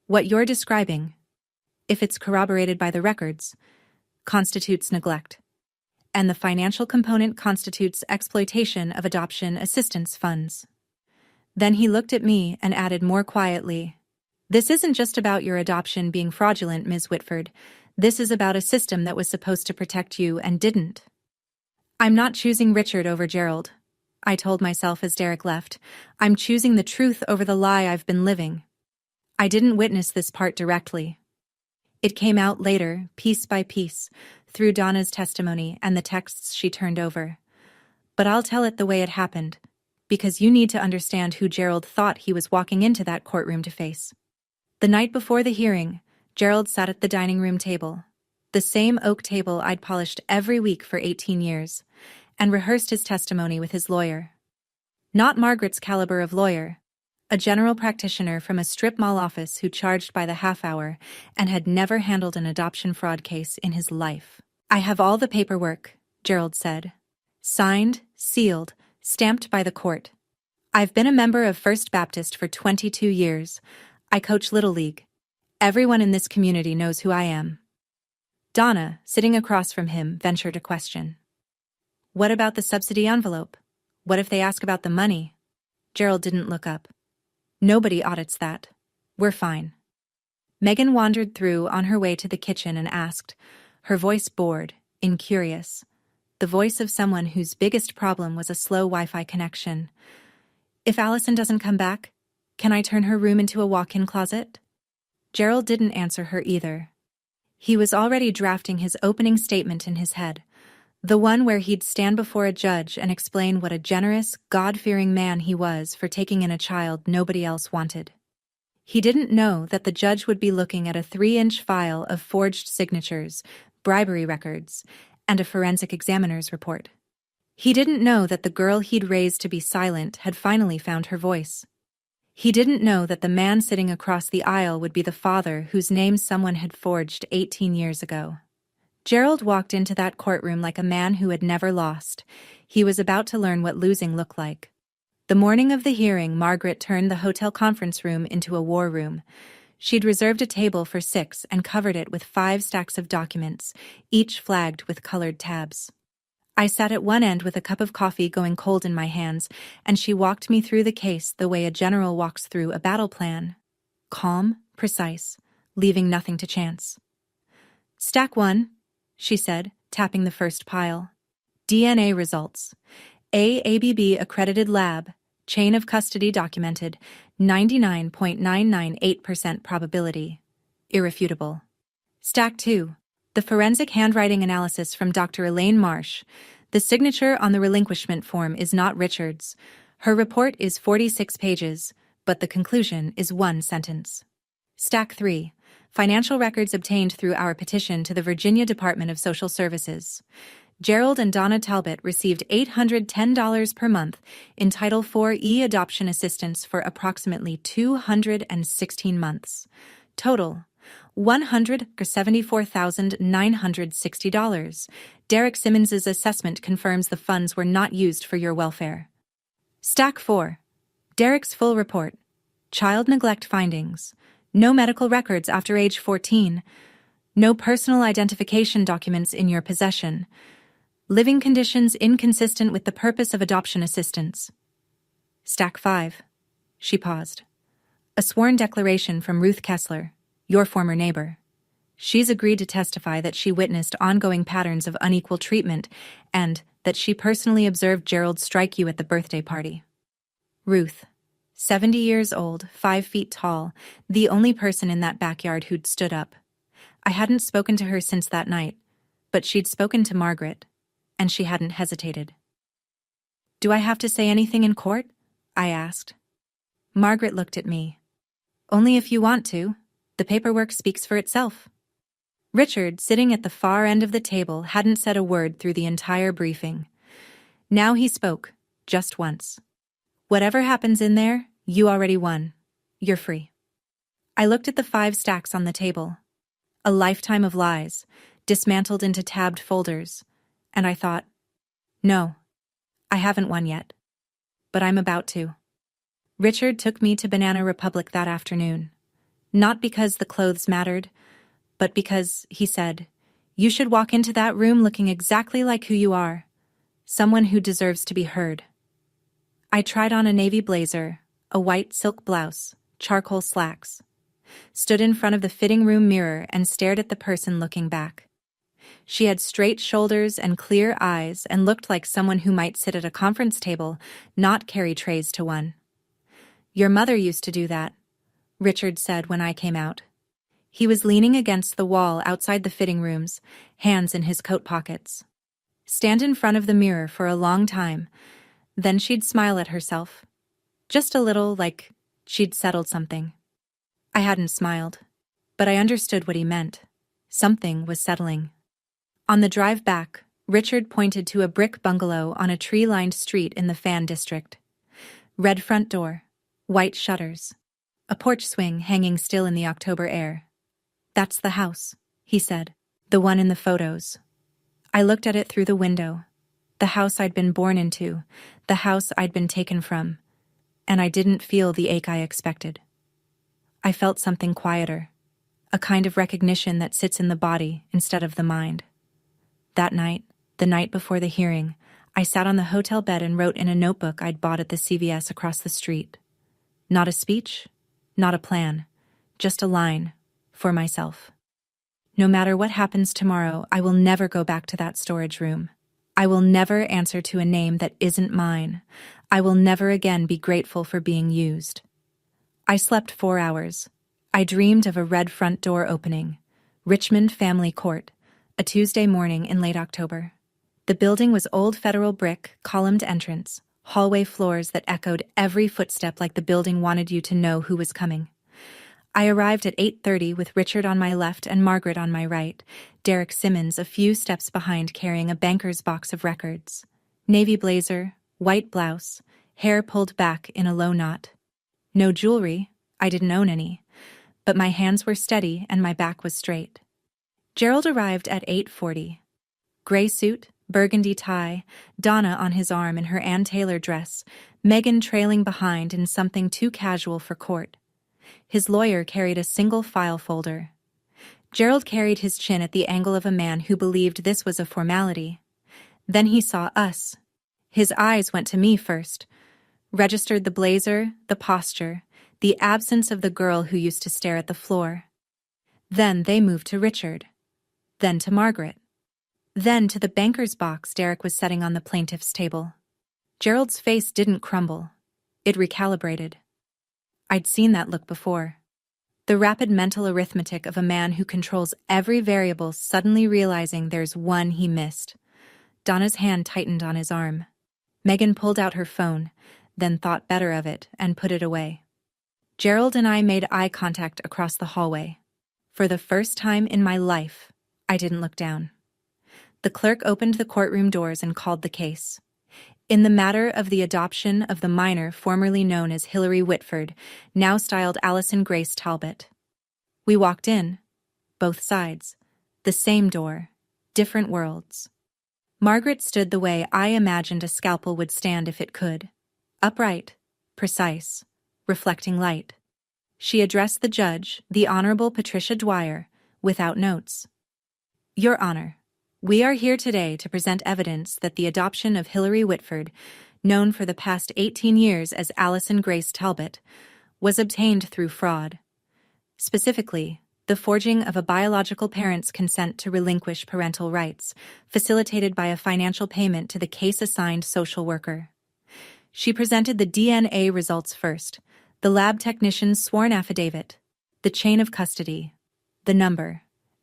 what you're describing, if it's corroborated by the records, constitutes neglect. And the financial component constitutes exploitation of adoption assistance funds. Then he looked at me and added more quietly, this isn't just about your adoption being fraudulent, Ms. Whitford. This is about a system that was supposed to protect you and didn't. I'm not choosing Richard over Gerald, I told myself as Derek left. I'm choosing the truth over the lie I've been living. I didn't witness this part directly. It came out later, piece by piece, through Donna's testimony and the texts she turned over. But I'll tell it the way it happened, because you need to understand who Gerald thought he was walking into that courtroom to face. The night before the hearing, Gerald sat at the dining room table, the same oak table I'd polished every week for 18 years, and rehearsed his testimony with his lawyer. Not Margaret's caliber of lawyer, a general practitioner from a strip mall office who charged by the half hour and had never handled an adoption fraud case in his life. I have all the paperwork, Gerald said. Signed, sealed, stamped by the court. I've been a member of First Baptist for 22 years. I coach Little League. Everyone in this community knows who I am. Donna, sitting across from him, ventured a question. What about the subsidy envelope? What if they ask about the money? Gerald didn't look up. Nobody audits that. We're fine. Megan wandered through on her way to the kitchen and asked, her voice bored, incurious, the voice of someone whose biggest problem was a slow Wi-Fi connection. If Allison doesn't come back, can I turn her room into a walk-in closet? Gerald didn't answer her either. He was already drafting his opening statement in his head, the one where he'd stand before a judge and explain what a generous, God-fearing man he was for taking in a child nobody else wanted. He didn't know that the judge would be looking at a 3-inch file of forged signatures, bribery records, and a forensic examiner's report. He didn't know that the girl he'd raised to be silent had finally found her voice. He didn't know that the man sitting across the aisle would be the father whose name someone had forged 18 years ago. Gerald walked into that courtroom like a man who had never lost. He was about to learn what losing looked like. The morning of the hearing, Margaret turned the hotel conference room into a war room. She'd reserved a table for 6 and covered it with 5 stacks of documents, each flagged with colored tabs. I sat at one end with a cup of coffee going cold in my hands, and she walked me through the case the way a general walks through a battle plan. Calm, precise, leaving nothing to chance. Stack 1, she said, tapping the first pile. DNA results. AABB accredited lab, chain of custody documented, 99.998% probability. Irrefutable. Stack 2. The forensic handwriting analysis from Dr. Elaine Marsh. The signature on the relinquishment form is not Richard's. Her report is 46 pages, but the conclusion is 1 sentence. Stack 3. Financial records obtained through our petition to the Virginia Department of Social Services. Gerald and Donna Talbot received $810 per month in Title IV e-adoption assistance for approximately 216 months. Total, $174,960. Derek Simmons's assessment confirms the funds were not used for your welfare. Stack 4. Derek's full report. Child neglect findings. No medical records after age 14. No personal identification documents in your possession. Living conditions inconsistent with the purpose of adoption assistance. Stack 5. She paused. A sworn declaration from Ruth Kessler, your former neighbor. She's agreed to testify that she witnessed ongoing patterns of unequal treatment and that she personally observed Gerald strike you at the birthday party. Ruth, 70 years old, 5 feet tall, the only person in that backyard who'd stood up. I hadn't spoken to her since that night, but she'd spoken to Margaret, and she hadn't hesitated. Do I have to say anything in court? I asked. Margaret looked at me. Only if you want to. The paperwork speaks for itself. Richard, sitting at the far end of the table, hadn't said a word through the entire briefing. Now he spoke, just once. Whatever happens in there, you already won. You're free. I looked at the 5 stacks on the table. A lifetime of lies, dismantled into tabbed folders, and I thought, no, I haven't won yet. But I'm about to. Richard took me to Banana Republic that afternoon. Not because the clothes mattered, but because, he said, you should walk into that room looking exactly like who you are, someone who deserves to be heard. I tried on a navy blazer, a white silk blouse, charcoal slacks, stood in front of the fitting room mirror and stared at the person looking back. She had straight shoulders and clear eyes and looked like someone who might sit at a conference table, not carry trays to one. Your mother used to do that, Richard said when I came out. He was leaning against the wall outside the fitting rooms, hands in his coat pockets. Stand in front of the mirror for a long time, then she'd smile at herself. Just a little, like she'd settled something. I hadn't smiled, but I understood what he meant. Something was settling. On the drive back, Richard pointed to a brick bungalow on a tree-lined street in the Fan District. Red front door, white shutters, a porch swing hanging still in the October air. That's the house, he said, the one in the photos. I looked at it through the window. The house I'd been born into, the house I'd been taken from, and I didn't feel the ache I expected. I felt something quieter, a kind of recognition that sits in the body instead of the mind. That night, the night before the hearing, I sat on the hotel bed and wrote in a notebook I'd bought at the CVS across the street. Not a speech, not a plan, just a line, for myself. No matter what happens tomorrow, I will never go back to that storage room. I will never answer to a name that isn't mine. I will never again be grateful for being used. I slept 4 hours. I dreamed of a red front door opening. Richmond Family Court, a Tuesday morning in late October. The building was old federal brick, columned entrance, hallway floors that echoed every footstep like the building wanted you to know who was coming. I arrived at 8:30 with Richard on my left and Margaret on my right, Derek Simmons a few steps behind carrying a banker's box of records. Navy blazer, white blouse, hair pulled back in a low knot. No jewelry, I didn't own any, but my hands were steady and my back was straight. Gerald arrived at 8:40. Gray suit, burgundy tie, Donna on his arm in her Ann Taylor dress, Megan trailing behind in something too casual for court. His lawyer carried a single file folder. Gerald carried his chin at the angle of a man who believed this was a formality. Then he saw us. His eyes went to me first, registered the blazer, the posture, the absence of the girl who used to stare at the floor. Then they moved to Richard. Then to Margaret. Then to the banker's box Derek was setting on the plaintiff's table. Gerald's face didn't crumble. It recalibrated. I'd seen that look before. The rapid mental arithmetic of a man who controls every variable suddenly realizing there's one he missed. Donna's hand tightened on his arm. Megan pulled out her phone, then thought better of it and put it away. Gerald and I made eye contact across the hallway. For the first time in my life, I didn't look down. The clerk opened the courtroom doors and called the case. In the matter of the adoption of the minor formerly known as Hillary Whitford, now styled Allison Grace Talbot. We walked in, both sides, the same door, different worlds. Margaret stood the way I imagined a scalpel would stand if it could, upright, precise, reflecting light. She addressed the judge, the Honorable Patricia Dwyer, without notes. Your Honor, we are here today to present evidence that the adoption of Hillary Whitford, known for the past 18 years as Allison Grace Talbot, was obtained through fraud. Specifically, the forging of a biological parent's consent to relinquish parental rights, facilitated by a financial payment to the case-assigned social worker. She presented the DNA results first, the lab technician's sworn affidavit, the chain of custody, the number,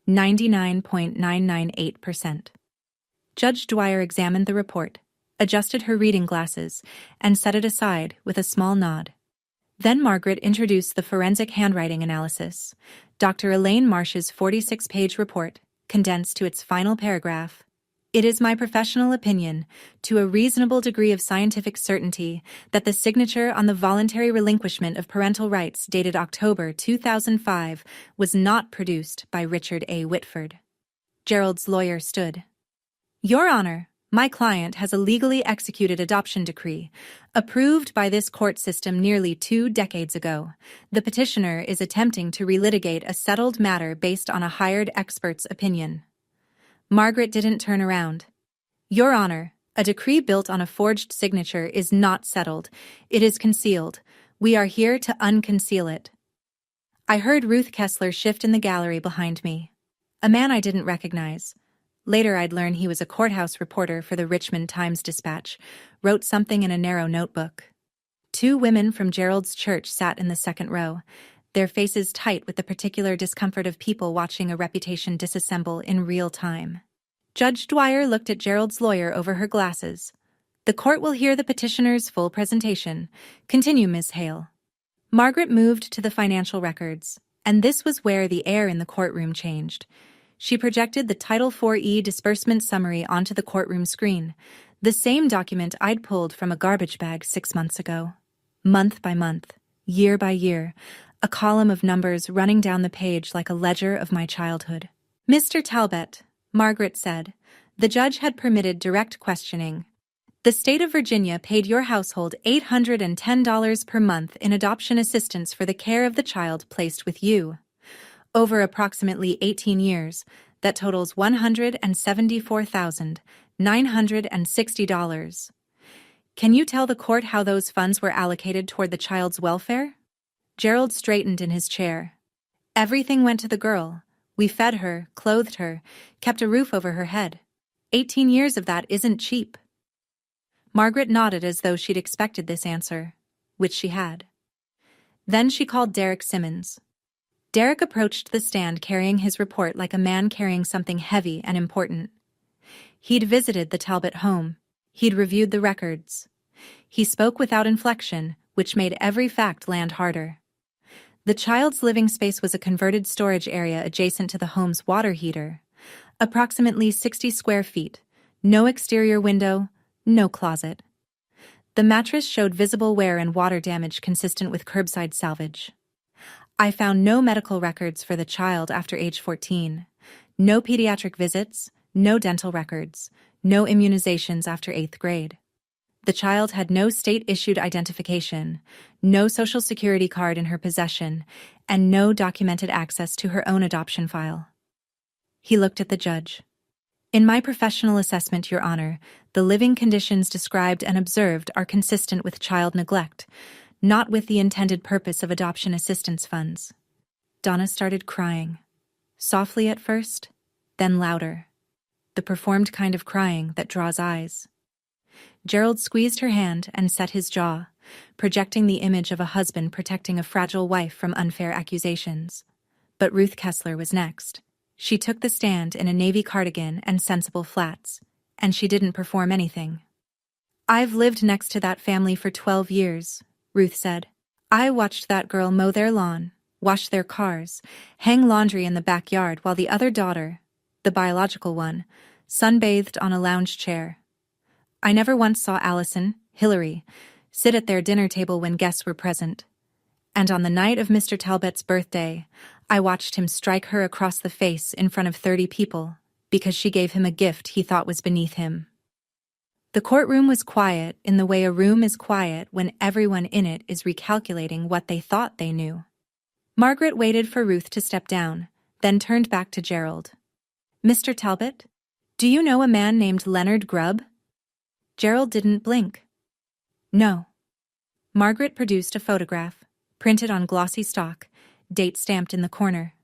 99.998%. Judge Dwyer examined the report, adjusted her reading glasses, and set it aside with a small nod. Then Margaret introduced the forensic handwriting analysis, Dr. Elaine Marsh's 46-page report, condensed to its final paragraph. It is my professional opinion, to a reasonable degree of scientific certainty, that the signature on the voluntary relinquishment of parental rights dated October 2005 was not produced by Richard A. Whitford. Gerald's lawyer stood. Your Honor, my client has a legally executed adoption decree, approved by this court system nearly 2 decades ago. The petitioner is attempting to relitigate a settled matter based on a hired expert's opinion. Margaret didn't turn around. Your Honor, a decree built on a forged signature is not settled. It is concealed. We are here to unconceal it. I heard Ruth Kessler shift in the gallery behind me. A man I didn't recognize. Later I'd learn he was a courthouse reporter for the Richmond Times-Dispatch, wrote something in a narrow notebook. 2 women from Gerald's church sat in the second row, their faces tight with the particular discomfort of people watching a reputation disassemble in real time. Judge Dwyer looked at Gerald's lawyer over her glasses. The court will hear the petitioner's full presentation. Continue, Ms. Hale. Margaret moved to the financial records, and this was where the air in the courtroom changed. She projected the Title IV-E disbursement summary onto the courtroom screen, the same document I'd pulled from a garbage bag 6 months ago. Month by month, year by year, a column of numbers running down the page like a ledger of my childhood. Mr. Talbot, Margaret said, The judge had permitted direct questioning. The state of Virginia paid your household $810 per month in adoption assistance for the care of the child placed with you. Over approximately 18 years, that totals $174,960. Can you tell the court how those funds were allocated toward the child's welfare? Gerald straightened in his chair. Everything went to the girl. We fed her, clothed her, kept a roof over her head. 18 years of that isn't cheap. Margaret nodded as though she'd expected this answer, which she had. Then she called Derek Simmons. Derek approached the stand carrying his report like a man carrying something heavy and important. He'd visited the Talbot home. He'd reviewed the records. He spoke without inflection, which made every fact land harder. The child's living space was a converted storage area adjacent to the home's water heater. Approximately 60 square feet. No exterior window, no closet. The mattress showed visible wear and water damage consistent with curbside salvage. I found no medical records for the child after age 14. No pediatric visits, no dental records, no immunizations after 8th grade. The child had no state-issued identification, no social security card in her possession, and no documented access to her own adoption file. He looked at the judge. In my professional assessment, Your Honor, the living conditions described and observed are consistent with child neglect, not with the intended purpose of adoption assistance funds. Donna started crying. Softly at first, then louder. The performed kind of crying that draws eyes. Gerald squeezed her hand and set his jaw, projecting the image of a husband protecting a fragile wife from unfair accusations. But Ruth Kessler was next. She took the stand in a navy cardigan and sensible flats, and she didn't perform anything. I've lived next to that family for 12 years, Ruth said. I watched that girl mow their lawn, wash their cars, hang laundry in the backyard while the other daughter, the biological one, sunbathed on a lounge chair. I never once saw Allison, Hillary, sit at their dinner table when guests were present. And on the night of Mr. Talbot's birthday, I watched him strike her across the face in front of 30 people because she gave him a gift he thought was beneath him. The courtroom was quiet in the way a room is quiet when everyone in it is recalculating what they thought they knew. Margaret waited for Ruth to step down, then turned back to Gerald. Mr. Talbot, do you know a man named Leonard Grubb? Gerald didn't blink. No. Margaret produced a photograph, printed on glossy stock, date stamped in the corner.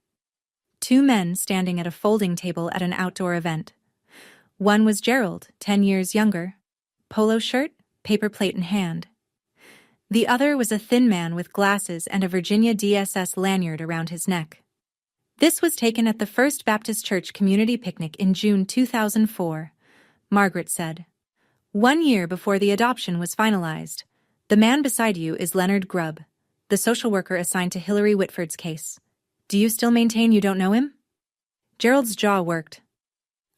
2 men standing at a folding table at an outdoor event. One was Gerald, 10 years younger. Polo shirt, paper plate in hand. The other was a thin man with glasses and a Virginia DSS lanyard around his neck. This was taken at the First Baptist Church community picnic in June 2004, Margaret said. 1 year before the adoption was finalized. The man beside you is Leonard Grubb, the social worker assigned to Hillary Whitford's case. Do you still maintain you don't know him? Gerald's jaw worked.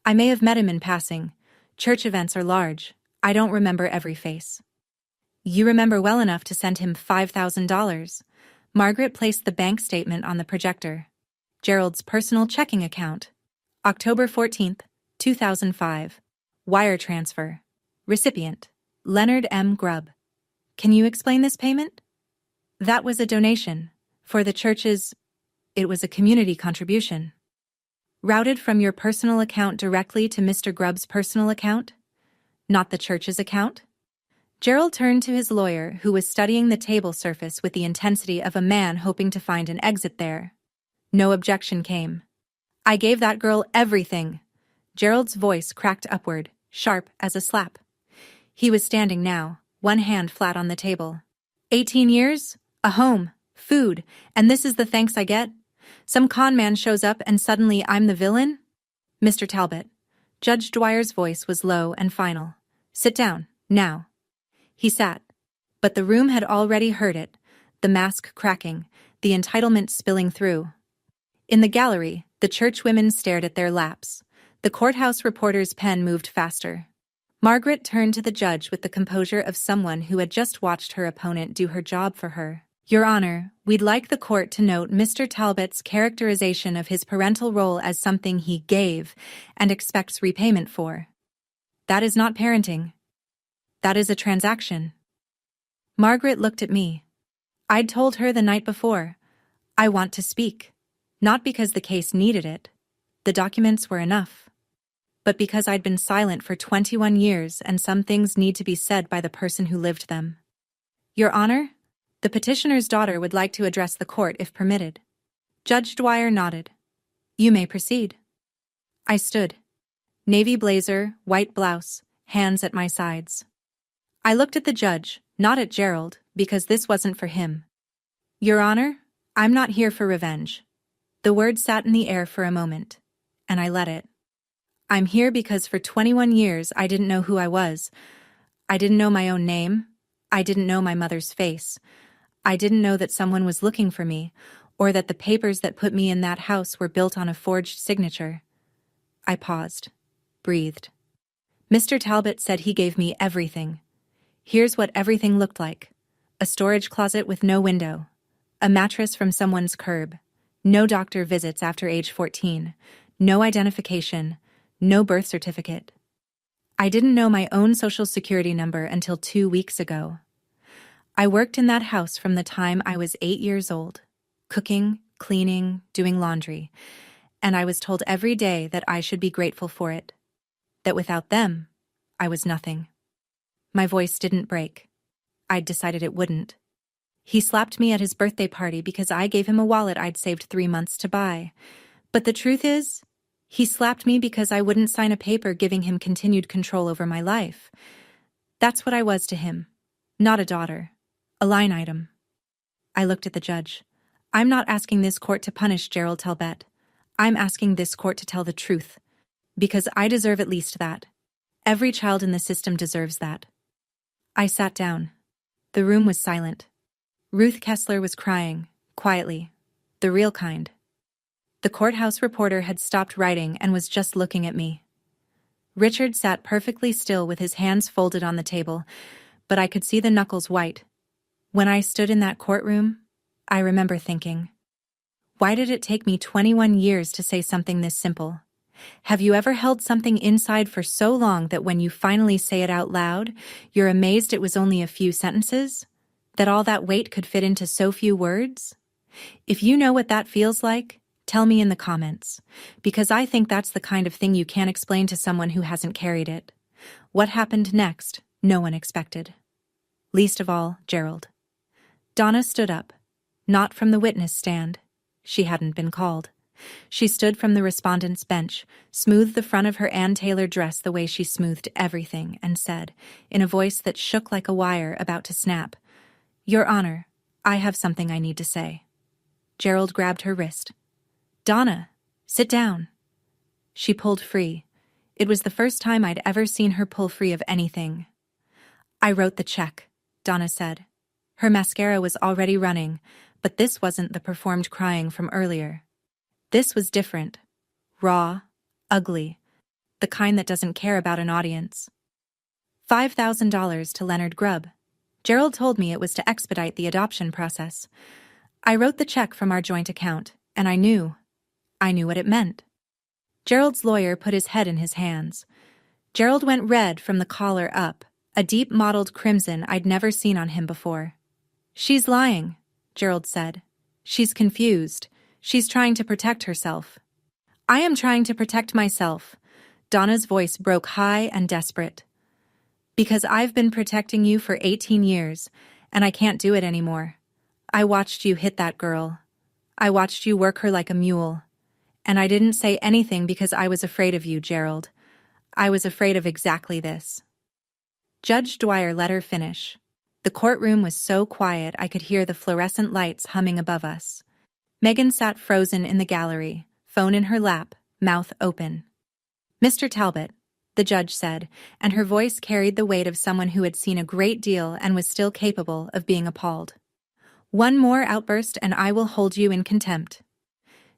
I may have met him in passing. Church events are large. I don't remember every face. You remember well enough to send him $5,000. Margaret placed the bank statement on the projector. Gerald's personal checking account. October 14th, 2005. Wire transfer. Recipient. Leonard M. Grubb. Can you explain this payment? That was a donation. For the church's... It was a community contribution. Routed from your personal account directly to Mr. Grubb's personal account? Not the church's account? Gerald turned to his lawyer, who was studying the table surface with the intensity of a man hoping to find an exit there. No objection came. I gave that girl everything. Gerald's voice cracked upward, sharp as a slap. He was standing now, one hand flat on the table. 18 years, a home, food, and this is the thanks I get? Some con man shows up and suddenly I'm the villain? Mr. Talbot. Judge Dwyer's voice was low and final. Sit down, now. He sat. But the room had already heard it, the mask cracking, the entitlement spilling through. In the gallery, the church women stared at their laps. The courthouse reporter's pen moved faster. Margaret turned to the judge with the composure of someone who had just watched her opponent do her job for her. Your Honor, we'd like the court to note Mr. Talbot's characterization of his parental role as something he gave and expects repayment for. That is not parenting. That is a transaction. Margaret looked at me. I'd told her the night before, I want to speak. Not because the case needed it. The documents were enough. But because I'd been silent for 21 years and some things need to be said by the person who lived them. Your Honor, the petitioner's daughter would like to address the court if permitted. Judge Dwyer nodded. You may proceed. I stood. Navy blazer, white blouse, hands at my sides. I looked at the judge, not at Gerald, because this wasn't for him. Your Honor, I'm not here for revenge. The word sat in the air for a moment, and I let it. I'm here because for 21 years I didn't know who I was. I didn't know my own name. I didn't know my mother's face. I didn't know that someone was looking for me, or that the papers that put me in that house were built on a forged signature. I paused, breathed. Mr. Talbot said he gave me everything. Here's what everything looked like. A storage closet with no window. A mattress from someone's curb. No doctor visits after age 14. No identification. No birth certificate. I didn't know my own social security number until 2 weeks ago. I worked in that house from the time I was 8 years old. Cooking, cleaning, doing laundry. And I was told every day that I should be grateful for it. That without them, I was nothing. My voice didn't break. I'd decided it wouldn't. He slapped me at his birthday party because I gave him a wallet I'd saved 3 months to buy. But the truth is, he slapped me because I wouldn't sign a paper giving him continued control over my life. That's what I was to him. Not a daughter. A line item. I looked at the judge. I'm not asking this court to punish Gerald Talbot. I'm asking this court to tell the truth. Because I deserve at least that. Every child in the system deserves that. I sat down. The room was silent. Ruth Kessler was crying, quietly. The real kind. The courthouse reporter had stopped writing and was just looking at me. Richard sat perfectly still with his hands folded on the table, but I could see the knuckles white. When I stood in that courtroom, I remember thinking, why did it take me 21 years to say something this simple? Have you ever held something inside for so long that when you finally say it out loud, you're amazed it was only a few sentences? That all that weight could fit into so few words? If you know what that feels like, tell me in the comments, because I think that's the kind of thing you can't explain to someone who hasn't carried it. What happened next, no one expected. Least of all, Gerald. Donna stood up, not from the witness stand. She hadn't been called. She stood from the respondent's bench, smoothed the front of her Ann Taylor dress the way she smoothed everything, and said, in a voice that shook like a wire about to snap, Your Honor, I have something I need to say. Gerald grabbed her wrist. Donna, sit down. She pulled free. It was the first time I'd ever seen her pull free of anything. I wrote the check, Donna said. Her mascara was already running, but this wasn't the performed crying from earlier. This was different. Raw, ugly, the kind that doesn't care about an audience. $5,000 to Leonard Grubb. Gerald told me it was to expedite the adoption process. I wrote the check from our joint account, and I knew what it meant. Gerald's lawyer put his head in his hands. Gerald went red from the collar up, a deep mottled crimson I'd never seen on him before. She's lying, Gerald said. She's confused. She's trying to protect herself. I am trying to protect myself. Donna's voice broke high and desperate. Because I've been protecting you for 18 years, and I can't do it anymore. I watched you hit that girl. I watched you work her like a mule. And I didn't say anything because I was afraid of you, Gerald. I was afraid of exactly this. Judge Dwyer let her finish. The courtroom was so quiet I could hear the fluorescent lights humming above us. Megan sat frozen in the gallery, phone in her lap, mouth open. Mr. Talbot, the judge said, and her voice carried the weight of someone who had seen a great deal and was still capable of being appalled. One more outburst and I will hold you in contempt.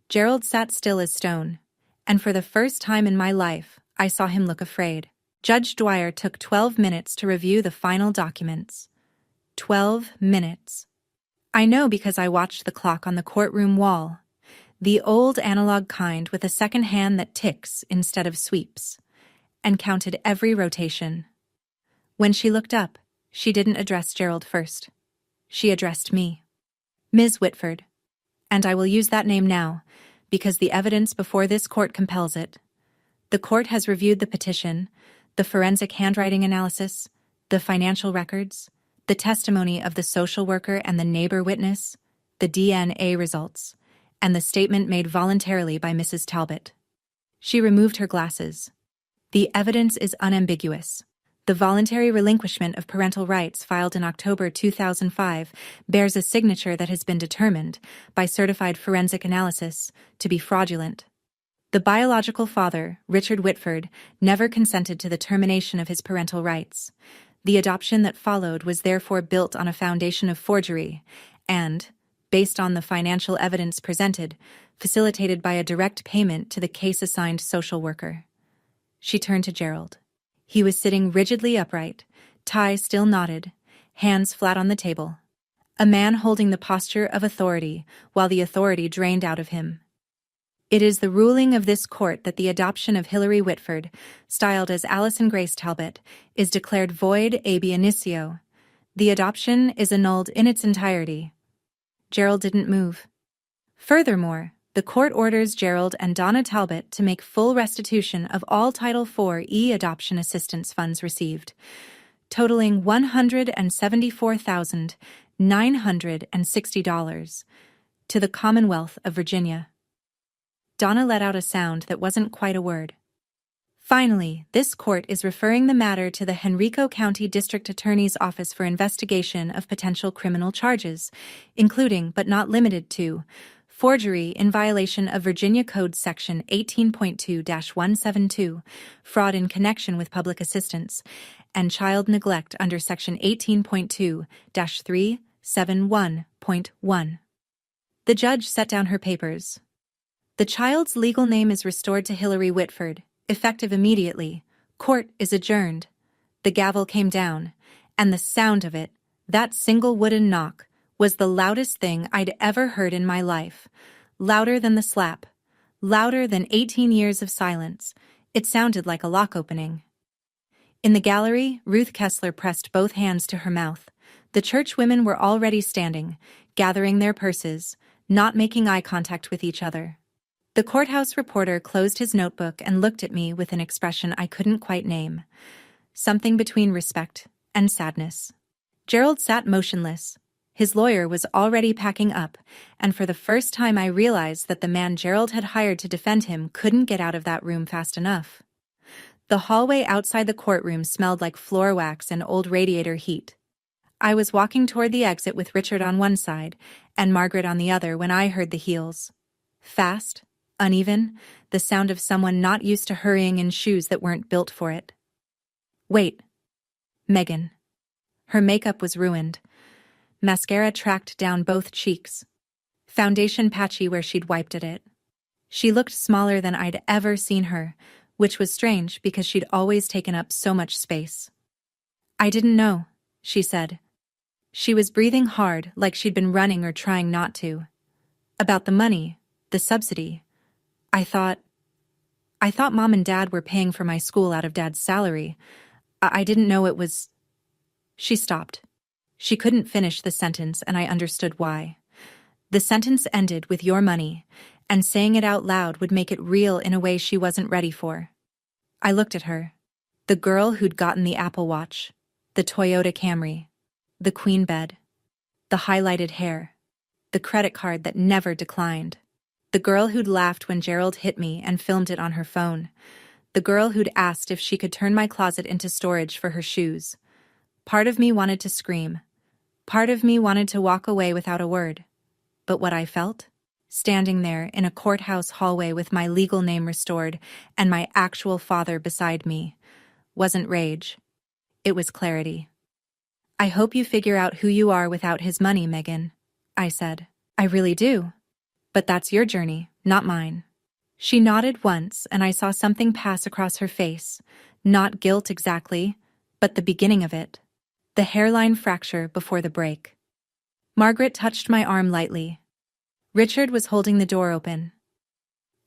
Gerald sat still as stone, and for the first time in my life, I saw him look afraid. Judge Dwyer took 12 minutes to review the final documents. 12 minutes. I know because I watched the clock on the courtroom wall. The old analog kind with a second hand that ticks instead of sweeps, and counted every rotation. When she looked up, she didn't address Gerald first. She addressed me. Ms. Whitford. And I will use that name now, because the evidence before this court compels it. The court has reviewed the petition, the forensic handwriting analysis, the financial records, the testimony of the social worker and the neighbor witness, the DNA results, and the statement made voluntarily by Mrs. Talbot. She removed her glasses. The evidence is unambiguous. The voluntary relinquishment of parental rights filed in October 2005 bears a signature that has been determined, by certified forensic analysis, to be fraudulent. The biological father, Richard Whitford, never consented to the termination of his parental rights. The adoption that followed was therefore built on a foundation of forgery and, based on the financial evidence presented, facilitated by a direct payment to the case-assigned social worker. She turned to Gerald. He was sitting rigidly upright, tie still knotted, hands flat on the table. A man holding the posture of authority, while the authority drained out of him. It is the ruling of this court that the adoption of Hilary Whitford, styled as Alison Grace Talbot, is declared void ab initio. The adoption is annulled in its entirety. Gerald didn't move. Furthermore, the court orders Gerald and Donna Talbot to make full restitution of all Title IV adoption assistance funds received, totaling $174,960, to the Commonwealth of Virginia. Donna let out a sound that wasn't quite a word. Finally, this court is referring the matter to the Henrico County District Attorney's Office for investigation of potential criminal charges, including but not limited to forgery in violation of Virginia Code Section 18.2-172, fraud in connection with public assistance, and child neglect under Section 18.2-371.1. The judge set down her papers. The child's legal name is restored to Hilary Whitford, effective immediately. Court is adjourned. The gavel came down, and the sound of it, that single wooden knock, was the loudest thing I'd ever heard in my life. Louder than the slap. Louder than 18 years of silence. It sounded like a lock opening. In the gallery, Ruth Kessler pressed both hands to her mouth. The churchwomen were already standing, gathering their purses, not making eye contact with each other. The courthouse reporter closed his notebook and looked at me with an expression I couldn't quite name. Something between respect and sadness. Gerald sat motionless. His lawyer was already packing up, and for the first time I realized that the man Gerald had hired to defend him couldn't get out of that room fast enough. The hallway outside the courtroom smelled like floor wax and old radiator heat. I was walking toward the exit with Richard on one side and Margaret on the other when I heard the heels. Fast, uneven, the sound of someone not used to hurrying in shoes that weren't built for it. Wait. Megan. Her makeup was ruined. Mascara tracked down both cheeks. Foundation patchy where she'd wiped at it. She looked smaller than I'd ever seen her, which was strange because she'd always taken up so much space. I didn't know, she said. She was breathing hard like she'd been running or trying not to. About the money, the subsidy. I thought Mom and Dad were paying for my school out of Dad's salary. I didn't know it was... She stopped. She couldn't finish the sentence, and I understood why. The sentence ended with your money, and saying it out loud would make it real in a way she wasn't ready for. I looked at her. The girl who'd gotten the Apple Watch, the Toyota Camry, the queen bed, the highlighted hair, the credit card that never declined, the girl who'd laughed when Gerald hit me and filmed it on her phone, the girl who'd asked if she could turn my closet into storage for her shoes. Part of me wanted to scream. Part of me wanted to walk away without a word. But what I felt, standing there in a courthouse hallway with my legal name restored and my actual father beside me, wasn't rage. It was clarity. I hope you figure out who you are without his money, Megan, I said. I really do. But that's your journey, not mine. She nodded once, and I saw something pass across her face. Not guilt exactly, but the beginning of it. The hairline fracture before the break. Margaret touched my arm lightly. Richard was holding the door open.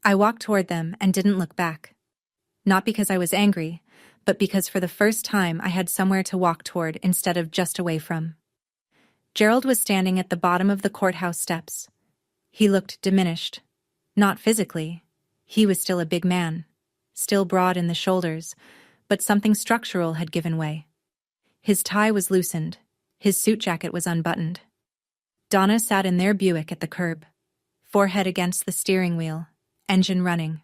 I walked toward them and didn't look back. Not because I was angry, but because for the first time I had somewhere to walk toward instead of just away from. Gerald was standing at the bottom of the courthouse steps. He looked diminished. Not physically. He was still a big man, still broad in the shoulders, but something structural had given way. His tie was loosened. His suit jacket was unbuttoned. Donna sat in their Buick at the curb, forehead against the steering wheel, engine running.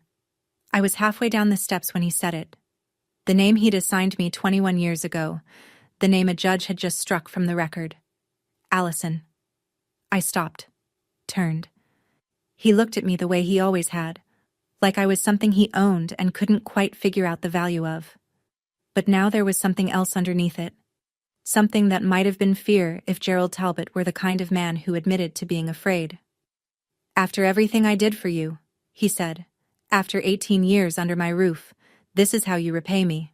I was halfway down the steps when he said it. The name he'd assigned me 21 years ago, the name a judge had just struck from the record. Allison. I stopped, turned. He looked at me the way he always had, like I was something he owned and couldn't quite figure out the value of. But now there was something else underneath it. Something that might have been fear if Gerald Talbot were the kind of man who admitted to being afraid. After everything I did for you, he said, after 18 years under my roof, this is how you repay me.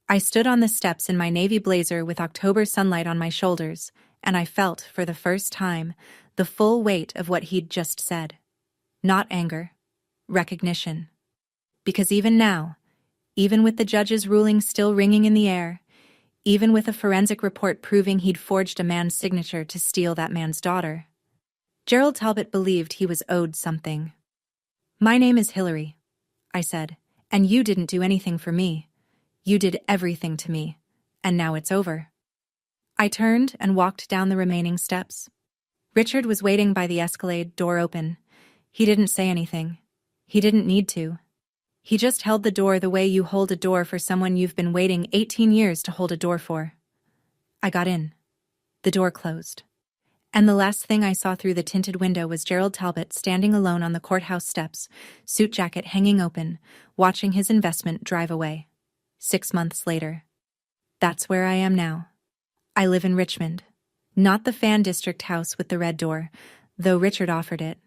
I stood on the steps in my navy blazer with October sunlight on my shoulders, and I felt, for the first time, the full weight of what he'd just said. Not anger. Recognition. Because even now, even with the judge's ruling still ringing in the air, even with a forensic report proving he'd forged a man's signature to steal that man's daughter, Gerald Talbot believed he was owed something. My name is Hillary, I said, and you didn't do anything for me. You did everything to me, and now it's over. I turned and walked down the remaining steps. Richard was waiting by the Escalade, door open. He didn't say anything. He didn't need to. He just held the door the way you hold a door for someone you've been waiting 18 years to hold a door for. I got in. The door closed. And the last thing I saw through the tinted window was Gerald Talbot standing alone on the courthouse steps, suit jacket hanging open, watching his investment drive away. 6 months later. That's where I am now. I live in Richmond. Not the Fan District house with the red door, though Richard offered it.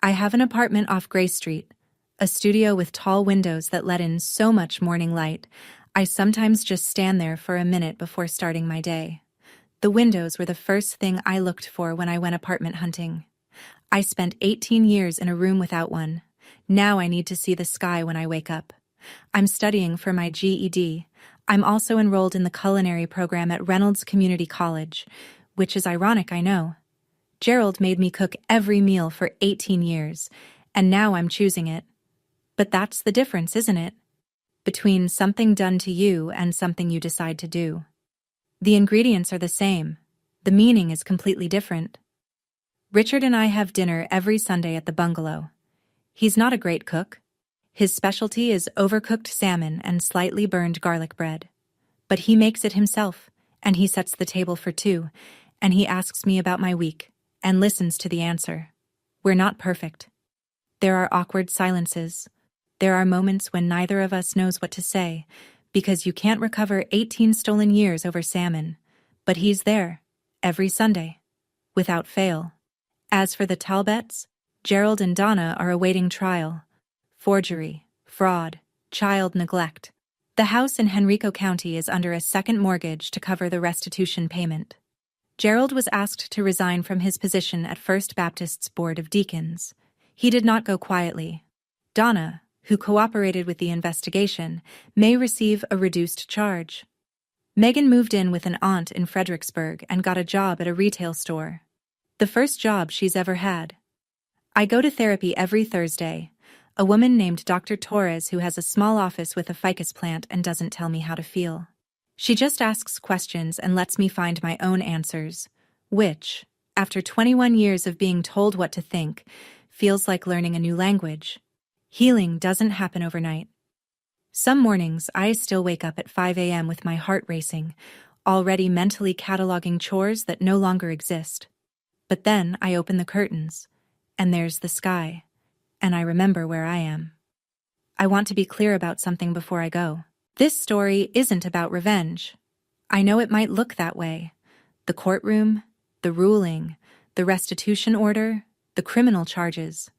I have an apartment off Gray Street, a studio with tall windows that let in so much morning light, I sometimes just stand there for a minute before starting my day. The windows were the first thing I looked for when I went apartment hunting. I spent 18 years in a room without one. Now I need to see the sky when I wake up. I'm studying for my GED. I'm also enrolled in the culinary program at Reynolds Community College, which is ironic, I know. Gerald made me cook every meal for 18 years, and now I'm choosing it. But that's the difference, isn't it? Between something done to you and something you decide to do. The ingredients are the same. The meaning is completely different. Richard and I have dinner every Sunday at the bungalow. He's not a great cook. His specialty is overcooked salmon and slightly burned garlic bread. But he makes it himself, and he sets the table for two, and he asks me about my week, and listens to the answer. We're not perfect. There are awkward silences. There are moments when neither of us knows what to say, because you can't recover 18 stolen years over salmon. But he's there, every Sunday, without fail. As for the Talbots, Gerald and Donna are awaiting trial. Forgery, fraud, child neglect. The house in Henrico County is under a second mortgage to cover the restitution payment. Gerald was asked to resign from his position at First Baptist's Board of Deacons. He did not go quietly. Donna, who cooperated with the investigation, may receive a reduced charge. Megan moved in with an aunt in Fredericksburg and got a job at a retail store. The first job she's ever had. I go to therapy every Thursday. A woman named Dr. Torres who has a small office with a ficus plant and doesn't tell me how to feel. She just asks questions and lets me find my own answers, which, after 21 years of being told what to think, feels like learning a new language. Healing doesn't happen overnight. Some mornings I still wake up at 5 a.m. with my heart racing, already mentally cataloging chores that no longer exist. But then I open the curtains, and there's the sky, and I remember where I am. I want to be clear about something before I go. This story isn't about revenge. I know it might look that way. The courtroom, the ruling, the restitution order, the criminal charges.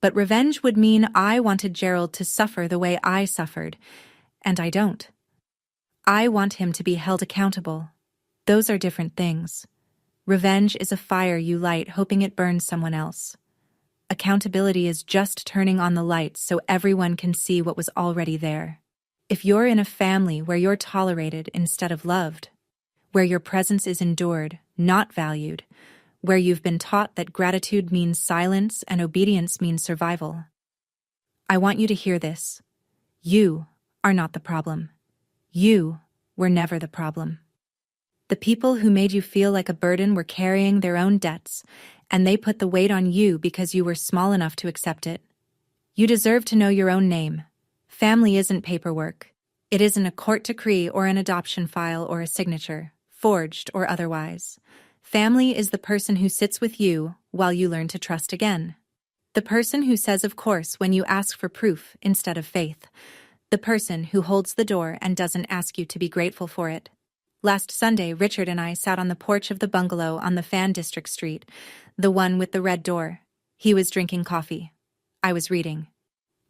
But revenge would mean I wanted Gerald to suffer the way I suffered, and I don't. I want him to be held accountable. Those are different things. Revenge is a fire you light hoping it burns someone else. Accountability is just turning on the lights so everyone can see what was already there. If you're in a family where you're tolerated instead of loved, where your presence is endured, not valued, where you've been taught that gratitude means silence and obedience means survival, I want you to hear this. You are not the problem. You were never the problem. The people who made you feel like a burden were carrying their own debts, and they put the weight on you because you were small enough to accept it. You deserve to know your own name. Family isn't paperwork. It isn't a court decree or an adoption file or a signature, forged or otherwise. Family is the person who sits with you while you learn to trust again. The person who says of course when you ask for proof instead of faith. The person who holds the door and doesn't ask you to be grateful for it. Last Sunday, Richard and I sat on the porch of the bungalow on the Fan District Street, the one with the red door. He was drinking coffee. I was reading.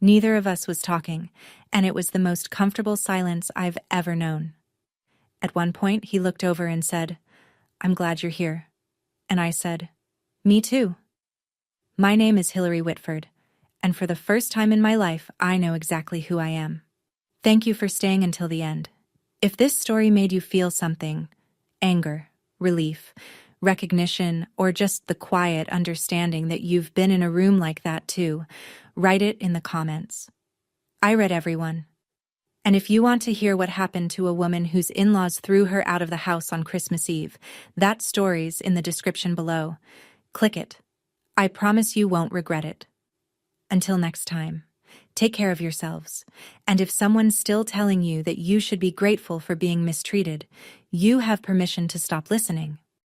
Neither of us was talking, and it was the most comfortable silence I've ever known. At one point, he looked over and said, "I'm glad you're here." And I said, "Me too." My name is Hillary Whitford, and for the first time in my life, I know exactly who I am. Thank you for staying until the end. If this story made you feel something, anger, relief, recognition, or just the quiet understanding that you've been in a room like that too, write it in the comments. I read everyone. And if you want to hear what happened to a woman whose in-laws threw her out of the house on Christmas Eve, that story's in the description below. Click it. I promise you won't regret it. Until next time. Take care of yourselves, and if someone's still telling you that you should be grateful for being mistreated, you have permission to stop listening.